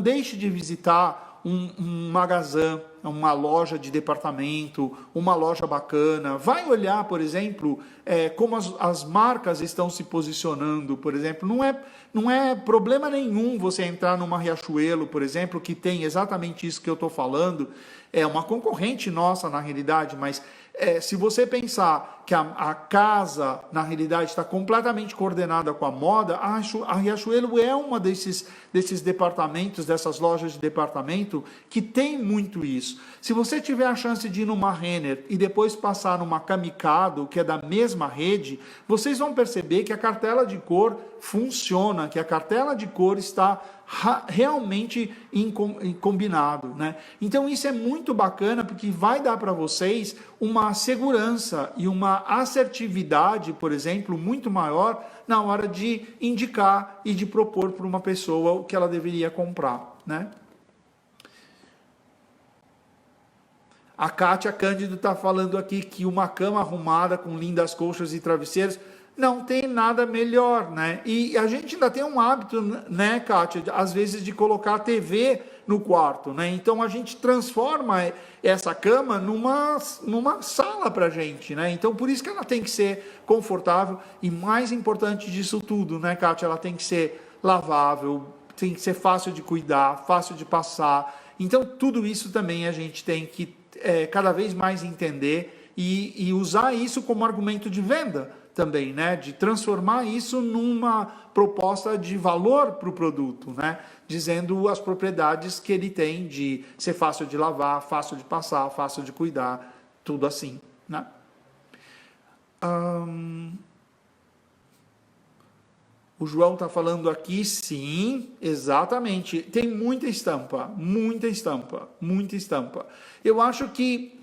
deixe de visitar um magazã, uma loja de departamento, uma loja bacana. Vai olhar, por exemplo, como as marcas estão se posicionando, por exemplo. Não é problema nenhum você entrar numa Riachuelo, por exemplo, que tem exatamente isso que eu estou falando. É uma concorrente nossa, na realidade, mas se você pensar que a casa, na realidade, está completamente coordenada com a moda, a Riachuelo é uma desses departamentos, dessas lojas de departamento, que tem muito isso. Se você tiver a chance de ir numa Renner e depois passar numa Camicado, que é da mesma rede, vocês vão perceber que a cartela de cor funciona, que a cartela de cor está realmente combinado, né? Então isso é muito bacana, porque vai dar para vocês uma segurança e uma assertividade, por exemplo, muito maior na hora de indicar e de propor para uma pessoa o que ela deveria comprar, né? A Kátia Cândido está falando aqui que uma cama arrumada com lindas colchas e travesseiros não tem nada melhor, né? E a gente ainda tem um hábito, né, Kátia, às vezes de colocar a TV no quarto, né? Então a gente transforma essa cama numa sala para a gente, né? Então por isso que ela tem que ser confortável e, mais importante disso tudo, né, Kátia, ela tem que ser lavável, tem que ser fácil de cuidar, fácil de passar. Então tudo isso também a gente tem que cada vez mais entender e usar isso como argumento de venda também, né? De transformar isso numa proposta de valor para o produto, né? Dizendo as propriedades que ele tem de ser fácil de lavar, fácil de passar, fácil de cuidar, tudo assim, né? O João está falando aqui, sim, exatamente. Tem muita estampa, muita estampa, muita estampa. Eu acho que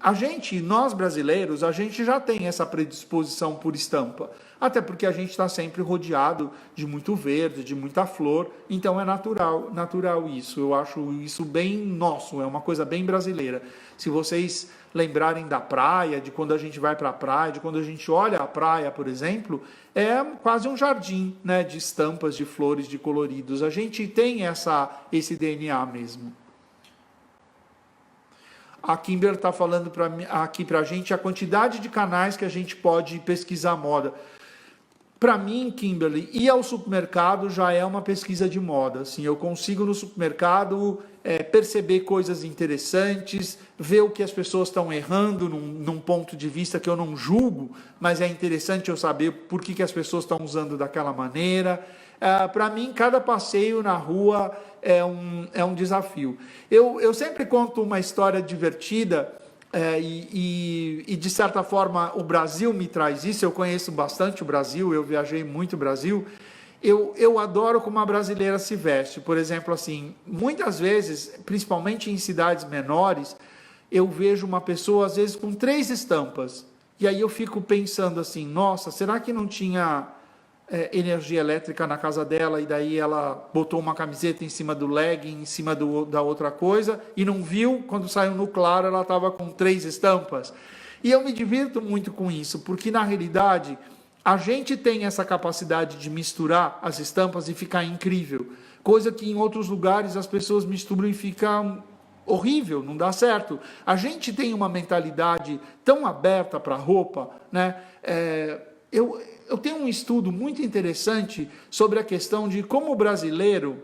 nós brasileiros, a gente já tem essa predisposição por estampa. Até porque a gente está sempre rodeado de muito verde, de muita flor. Então é natural isso. Eu acho isso bem nosso, é uma coisa bem brasileira. Se vocês lembrarem da praia, de quando a gente vai para a praia, de quando a gente olha a praia, por exemplo, é quase um jardim, né, de estampas, de flores, de coloridos. A gente tem esse DNA mesmo. A Kimber está falando aqui para a gente a quantidade de canais que a gente pode pesquisar moda. Para mim, Kimberly, ir ao supermercado já é uma pesquisa de moda. Assim, eu consigo no supermercado perceber coisas interessantes, ver o que as pessoas estão errando num ponto de vista que eu não julgo, mas é interessante eu saber por que as pessoas estão usando daquela maneira. Para mim, cada passeio na rua é um desafio. Eu sempre conto uma história divertida. E de certa forma o Brasil me traz isso. Eu conheço bastante o Brasil, eu viajei muito o Brasil. Eu adoro como a brasileira se veste. Por exemplo, assim, muitas vezes, principalmente em cidades menores, eu vejo uma pessoa às vezes com 3 estampas, e aí eu fico pensando assim, nossa, será que não tinha energia elétrica na casa dela, e daí ela botou uma camiseta em cima do legging, em cima da outra coisa, e não viu, quando saiu no claro, ela estava com 3 estampas. E eu me divirto muito com isso, porque na realidade, a gente tem essa capacidade de misturar as estampas e ficar incrível, coisa que em outros lugares as pessoas misturam e fica horrível, não dá certo. A gente tem uma mentalidade tão aberta para a roupa, né? Eu tenho um estudo muito interessante sobre a questão de como o brasileiro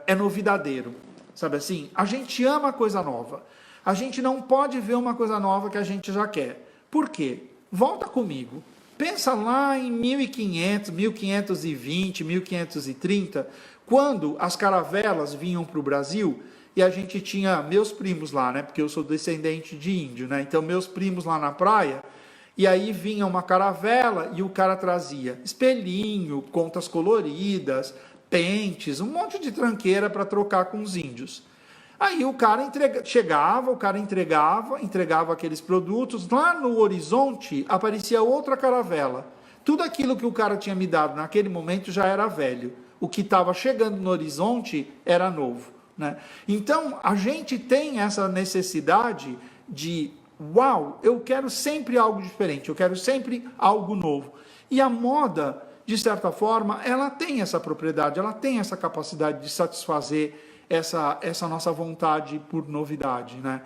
é novidadeiro, sabe assim? A gente ama coisa nova. A gente não pode ver uma coisa nova que a gente já quer. Por quê? Volta comigo. Pensa lá em 1500, 1520, 1530, quando as caravelas vinham para o Brasil e a gente tinha meus primos lá, né? Porque eu sou descendente de índio, né? Então, meus primos lá na praia. E aí vinha uma caravela e o cara trazia espelhinho, contas coloridas, pentes, um monte de tranqueira para trocar com os índios. Aí o cara entregava aqueles produtos, lá no horizonte aparecia outra caravela. Tudo aquilo que o cara tinha me dado naquele momento já era velho. O que estava chegando no horizonte era novo, né? Então, a gente tem essa necessidade de uau, eu quero sempre algo diferente, eu quero sempre algo novo. E a moda, de certa forma, ela tem essa propriedade, ela tem essa capacidade de satisfazer essa nossa vontade por novidade, né?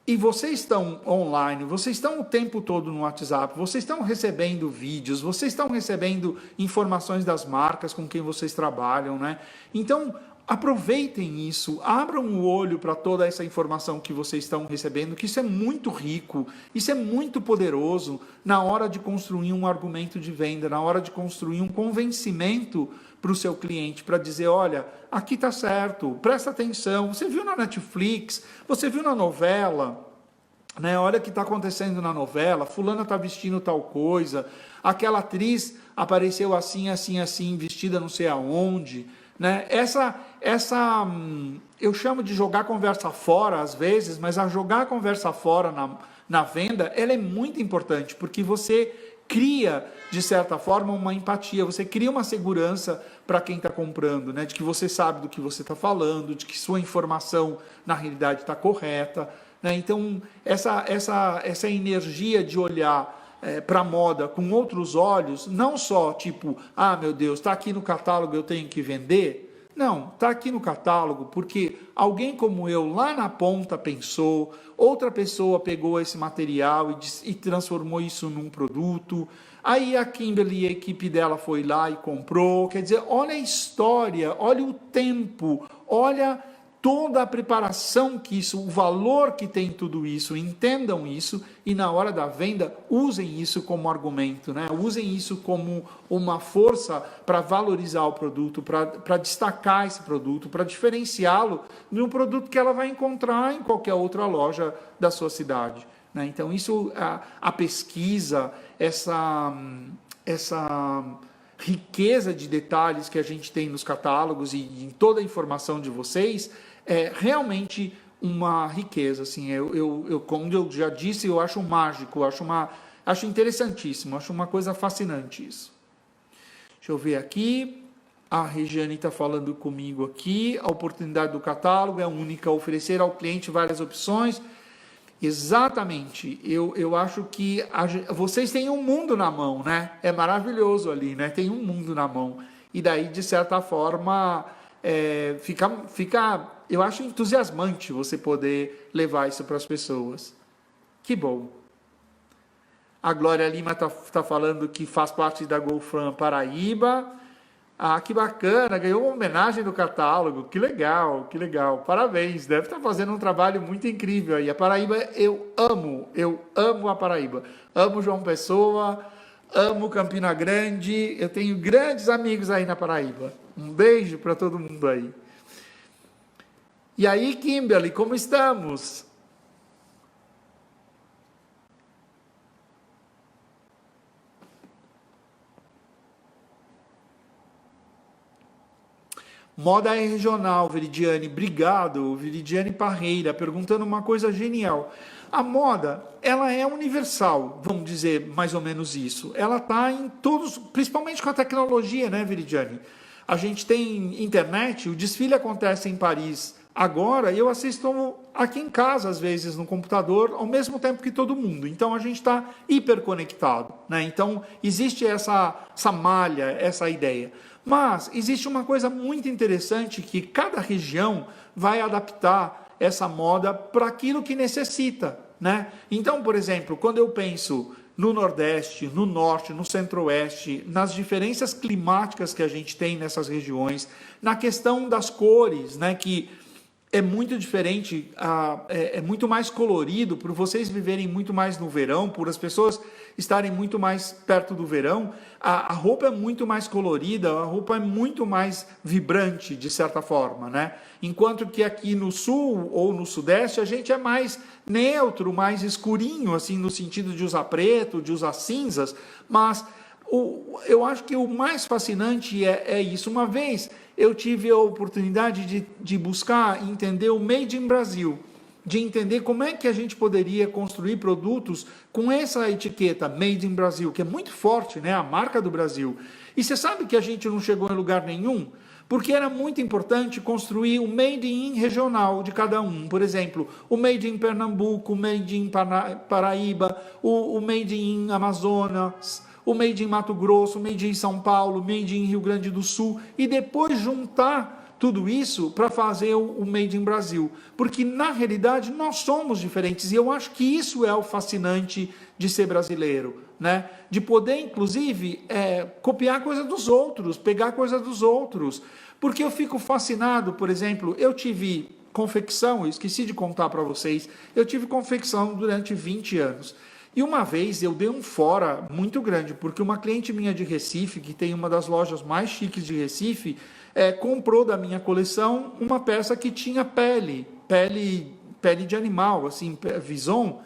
E vocês estão online, vocês estão o tempo todo no WhatsApp, vocês estão recebendo vídeos, vocês estão recebendo informações das marcas com quem vocês trabalham, né? Então, aproveitem isso, abram o olho para toda essa informação que vocês estão recebendo, que isso é muito rico, isso é muito poderoso na hora de construir um argumento de venda, na hora de construir um convencimento para o seu cliente, para dizer, olha, aqui está certo, presta atenção, você viu na Netflix, você viu na novela, né? Olha o que está acontecendo na novela, fulana está vestindo tal coisa, aquela atriz apareceu assim, assim, assim, vestida não sei aonde, né? Eu chamo de jogar conversa fora às vezes, mas a jogar a conversa fora na venda, ela é muito importante, porque você cria, de certa forma, uma empatia, você cria uma segurança para quem está comprando, né? De que você sabe do que você está falando, de que sua informação, na realidade, está correta, né? Então, essa energia de olhar para a moda com outros olhos, não só tipo, ah, meu Deus, está aqui no catálogo, eu tenho que vender. Não, está aqui no catálogo porque alguém como eu lá na ponta pensou, outra pessoa pegou esse material e transformou isso num produto, aí a Kimberly e a equipe dela foi lá e comprou. Quer dizer, olha a história, olha o tempo, olha toda a preparação que isso, o valor que tem tudo isso, entendam isso e na hora da venda usem isso como argumento, né? Usem isso como uma força para valorizar o produto, para destacar esse produto, para diferenciá-lo de um produto que ela vai encontrar em qualquer outra loja da sua cidade, né? Então isso, a pesquisa, essa riqueza de detalhes que a gente tem nos catálogos e em toda a informação de vocês, é realmente uma riqueza, assim, como eu já disse, eu acho mágico, acho interessantíssimo, acho uma coisa fascinante isso. Deixa eu ver aqui, a Regiane está falando comigo aqui, a oportunidade do catálogo é única, oferecer ao cliente várias opções. Exatamente, eu acho que vocês têm um mundo na mão, né? É maravilhoso ali, né? Tem um mundo na mão. E daí, de certa forma, fica, eu acho entusiasmante você poder levar isso para as pessoas. Que bom. A Glória Lima tá falando que faz parte da GoFran Paraíba. Ah, que bacana, ganhou uma homenagem do catálogo, que legal, parabéns, deve estar fazendo um trabalho muito incrível aí. A Paraíba, eu amo a Paraíba, amo João Pessoa, amo Campina Grande, eu tenho grandes amigos aí na Paraíba, um beijo para todo mundo aí. E aí, Kimberly, como estamos? Moda é regional, Veridiane. Obrigado, Veridiane Parreira, perguntando uma coisa genial. A moda, ela é universal, vamos dizer mais ou menos isso. Ela está em todos, principalmente com a tecnologia, né, Veridiane? A gente tem internet, o desfile acontece em Paris agora e eu assisto aqui em casa, às vezes, no computador, ao mesmo tempo que todo mundo. Então, a gente está hiperconectado, né? Então, existe essa malha, essa ideia. Mas existe uma coisa muito interessante que cada região vai adaptar essa moda para aquilo que necessita, né? Então, por exemplo, quando eu penso no Nordeste, no Norte, no Centro-Oeste, nas diferenças climáticas que a gente tem nessas regiões, na questão das cores, né, que é muito diferente, é muito mais colorido, por vocês viverem muito mais no verão, por as pessoas estarem muito mais perto do verão, a roupa é muito mais colorida, a roupa é muito mais vibrante, de certa forma, né? Enquanto que aqui no sul ou no sudeste a gente é mais neutro, mais escurinho, assim, no sentido de usar preto, de usar cinzas, mas eu acho que o mais fascinante é isso. Uma vez eu tive a oportunidade de buscar entender o Made in Brasil, de entender como é que a gente poderia construir produtos com essa etiqueta Made in Brasil, que é muito forte, né? A marca do Brasil. E você sabe que a gente não chegou em lugar nenhum? Porque era muito importante construir o Made in regional de cada um. Por exemplo, o Made in Pernambuco, o Made in Paraíba, o Made in Amazonas, o Made in Mato Grosso, o Made in São Paulo, o Made in Rio Grande do Sul, e depois juntar tudo isso para fazer o Made in Brasil. Porque, na realidade, nós somos diferentes, e eu acho que isso é o fascinante de ser brasileiro, né? De poder, inclusive, copiar coisa dos outros, pegar coisa dos outros. Porque eu fico fascinado, por exemplo, eu tive confecção, eu esqueci de contar para vocês, eu tive confecção durante 20 anos. E uma vez eu dei um fora muito grande, porque uma cliente minha de Recife, que tem uma das lojas mais chiques de Recife, comprou da minha coleção uma peça que tinha pele de animal, assim, vison.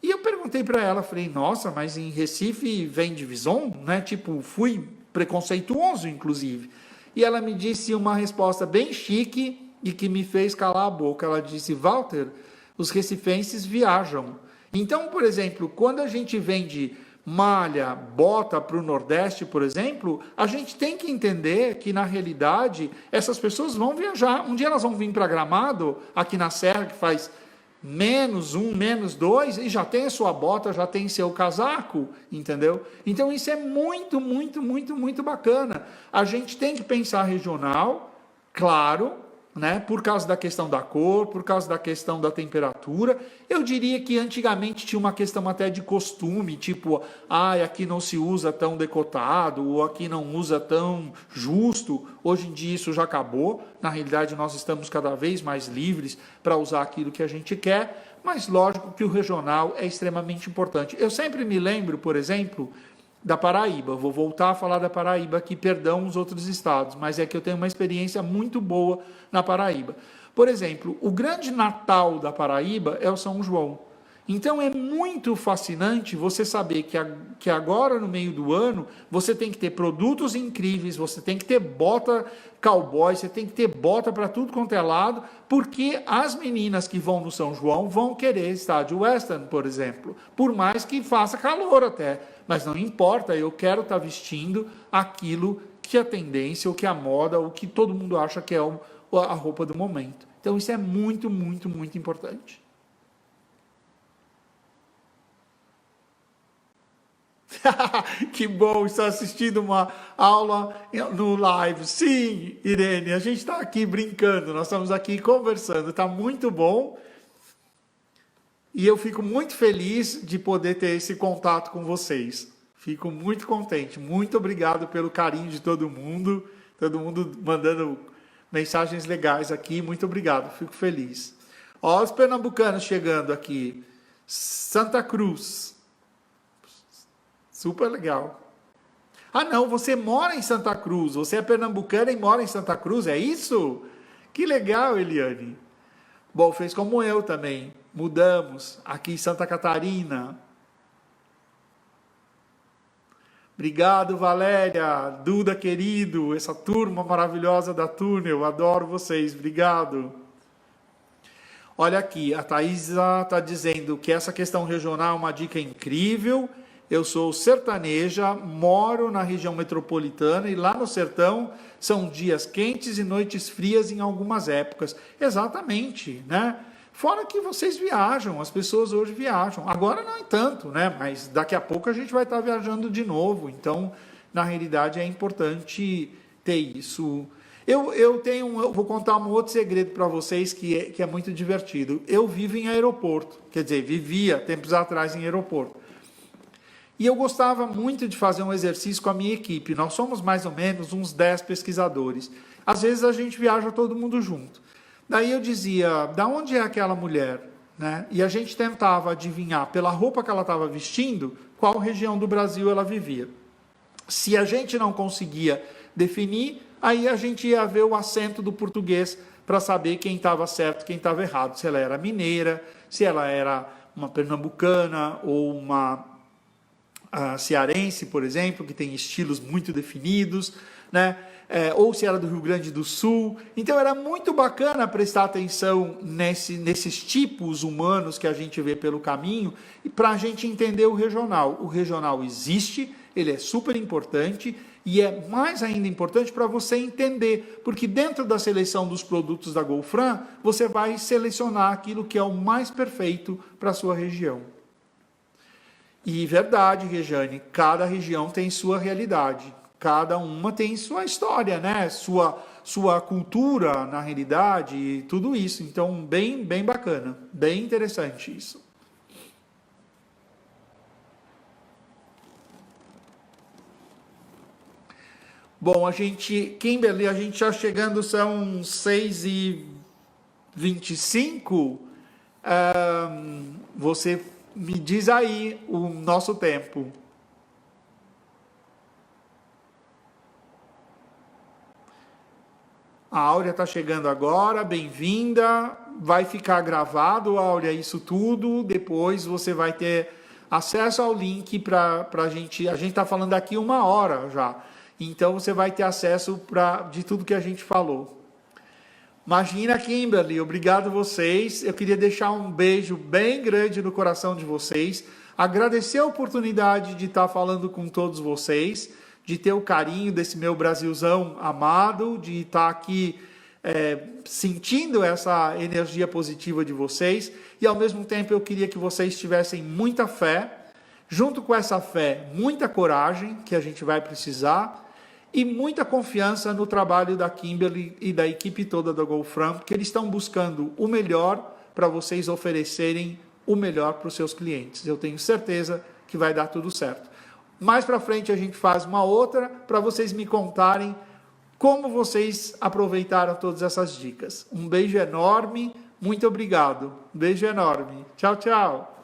E eu perguntei para ela, falei, nossa, mas em Recife vende vison, né? Tipo, fui preconceituoso, inclusive. E ela me disse uma resposta bem chique e que me fez calar a boca. Ela disse, Walter, os recifenses viajam. Então, por exemplo, quando a gente vende malha, bota para o Nordeste, por exemplo, a gente tem que entender que, na realidade, essas pessoas vão viajar. Um dia elas vão vir para Gramado, aqui na Serra, que faz -1, -2, e já tem a sua bota, já tem seu casaco, entendeu? Então, isso é muito, muito, muito, muito bacana. A gente tem que pensar regional, claro, né? Por causa da questão da cor, por causa da questão da temperatura. Eu diria que antigamente tinha uma questão até de costume, tipo, aqui não se usa tão decotado, ou aqui não usa tão justo. Hoje em dia isso já acabou. Na realidade, nós estamos cada vez mais livres para usar aquilo que a gente quer, mas lógico que o regional é extremamente importante. Eu sempre me lembro, por exemplo, da Paraíba. Vou voltar a falar da Paraíba aqui, perdão os outros estados, mas é que eu tenho uma experiência muito boa na Paraíba. Por exemplo, o grande Natal da Paraíba é o São João. Então é muito fascinante você saber que agora no meio do ano você tem que ter produtos incríveis, você tem que ter bota cowboy, você tem que ter bota para tudo quanto é lado, porque as meninas que vão no São João vão querer estar de western, por exemplo, por mais que faça calor até, mas não importa, eu quero estar vestindo aquilo que a tendência, o que a moda, o que todo mundo acha que é a roupa do momento. Então isso é muito, muito, muito importante. Que bom, está assistindo uma aula no live. Sim, Irene, a gente está aqui brincando, nós estamos aqui conversando, está muito bom. E eu fico muito feliz de poder ter esse contato com vocês. Fico muito contente. Muito obrigado pelo carinho de todo mundo mandando mensagens legais aqui. Muito obrigado, fico feliz. Ó, os pernambucanos chegando aqui. Santa Cruz. Super legal. Ah, não, você mora em Santa Cruz. Você é pernambucana e mora em Santa Cruz, é isso? Que legal, Eliane. Bom, fez como eu também. Mudamos aqui em Santa Catarina. Obrigado, Valéria, Duda querido, essa turma maravilhosa da Túnel. Adoro vocês. Obrigado. Olha aqui, a Thaisa está dizendo que essa questão regional é uma dica incrível. Eu sou sertaneja, moro na região metropolitana e lá no sertão são dias quentes e noites frias em algumas épocas. Exatamente, né? Fora que vocês viajam, as pessoas hoje viajam. Agora não é tanto, né? Mas daqui a pouco a gente vai estar viajando de novo. Então, na realidade, é importante ter isso. Eu vou contar um outro segredo para vocês que é muito divertido. Eu vivo em aeroporto, quer dizer, vivia tempos atrás em aeroporto. E eu gostava muito de fazer um exercício com a minha equipe. Nós somos mais ou menos uns 10 pesquisadores. Às vezes a gente viaja todo mundo junto. Daí eu dizia, da onde é aquela mulher? Né? E a gente tentava adivinhar, pela roupa que ela estava vestindo, qual região do Brasil ela vivia. Se a gente não conseguia definir, aí a gente ia ver o acento do português para saber quem estava certo e quem estava errado. Se ela era mineira, se ela era uma pernambucana ou uma cearense, por exemplo, que tem estilos muito definidos, né? Ou se era do Rio Grande do Sul. Então era muito bacana prestar atenção nesses tipos humanos que a gente vê pelo caminho e para a gente entender o regional. O regional existe, ele é super importante e é mais ainda importante para você entender, porque dentro da seleção dos produtos da Golfran, você vai selecionar aquilo que é o mais perfeito para a sua região. E verdade, Rejane, cada região tem sua realidade, cada uma tem sua história, né? Sua cultura, na realidade, e tudo isso. Então, bem bacana, bem interessante isso. Bom, Kimberly, a gente já chegando, são 6h25. Você me diz aí o nosso tempo. A Áurea está chegando agora, bem-vinda. Vai ficar gravado, Áurea, isso tudo. Depois você vai ter acesso ao link para a gente. A gente está falando aqui 1 hora já. Então você vai ter acesso de tudo que a gente falou. Imagina, Kimberly, obrigado a vocês. Eu queria deixar um beijo bem grande no coração de vocês. Agradecer a oportunidade de estar falando com todos vocês, de ter o carinho desse meu Brasilzão amado, de estar aqui sentindo essa energia positiva de vocês. E ao mesmo tempo eu queria que vocês tivessem muita fé, junto com essa fé, muita coragem, que a gente vai precisar, e muita confiança no trabalho da Kimberly e da equipe toda da Golfran, porque eles estão buscando o melhor para vocês oferecerem o melhor para os seus clientes. Eu tenho certeza que vai dar tudo certo. Mais para frente a gente faz uma outra para vocês me contarem como vocês aproveitaram todas essas dicas. Um beijo enorme, muito obrigado. Um beijo enorme. Tchau, tchau.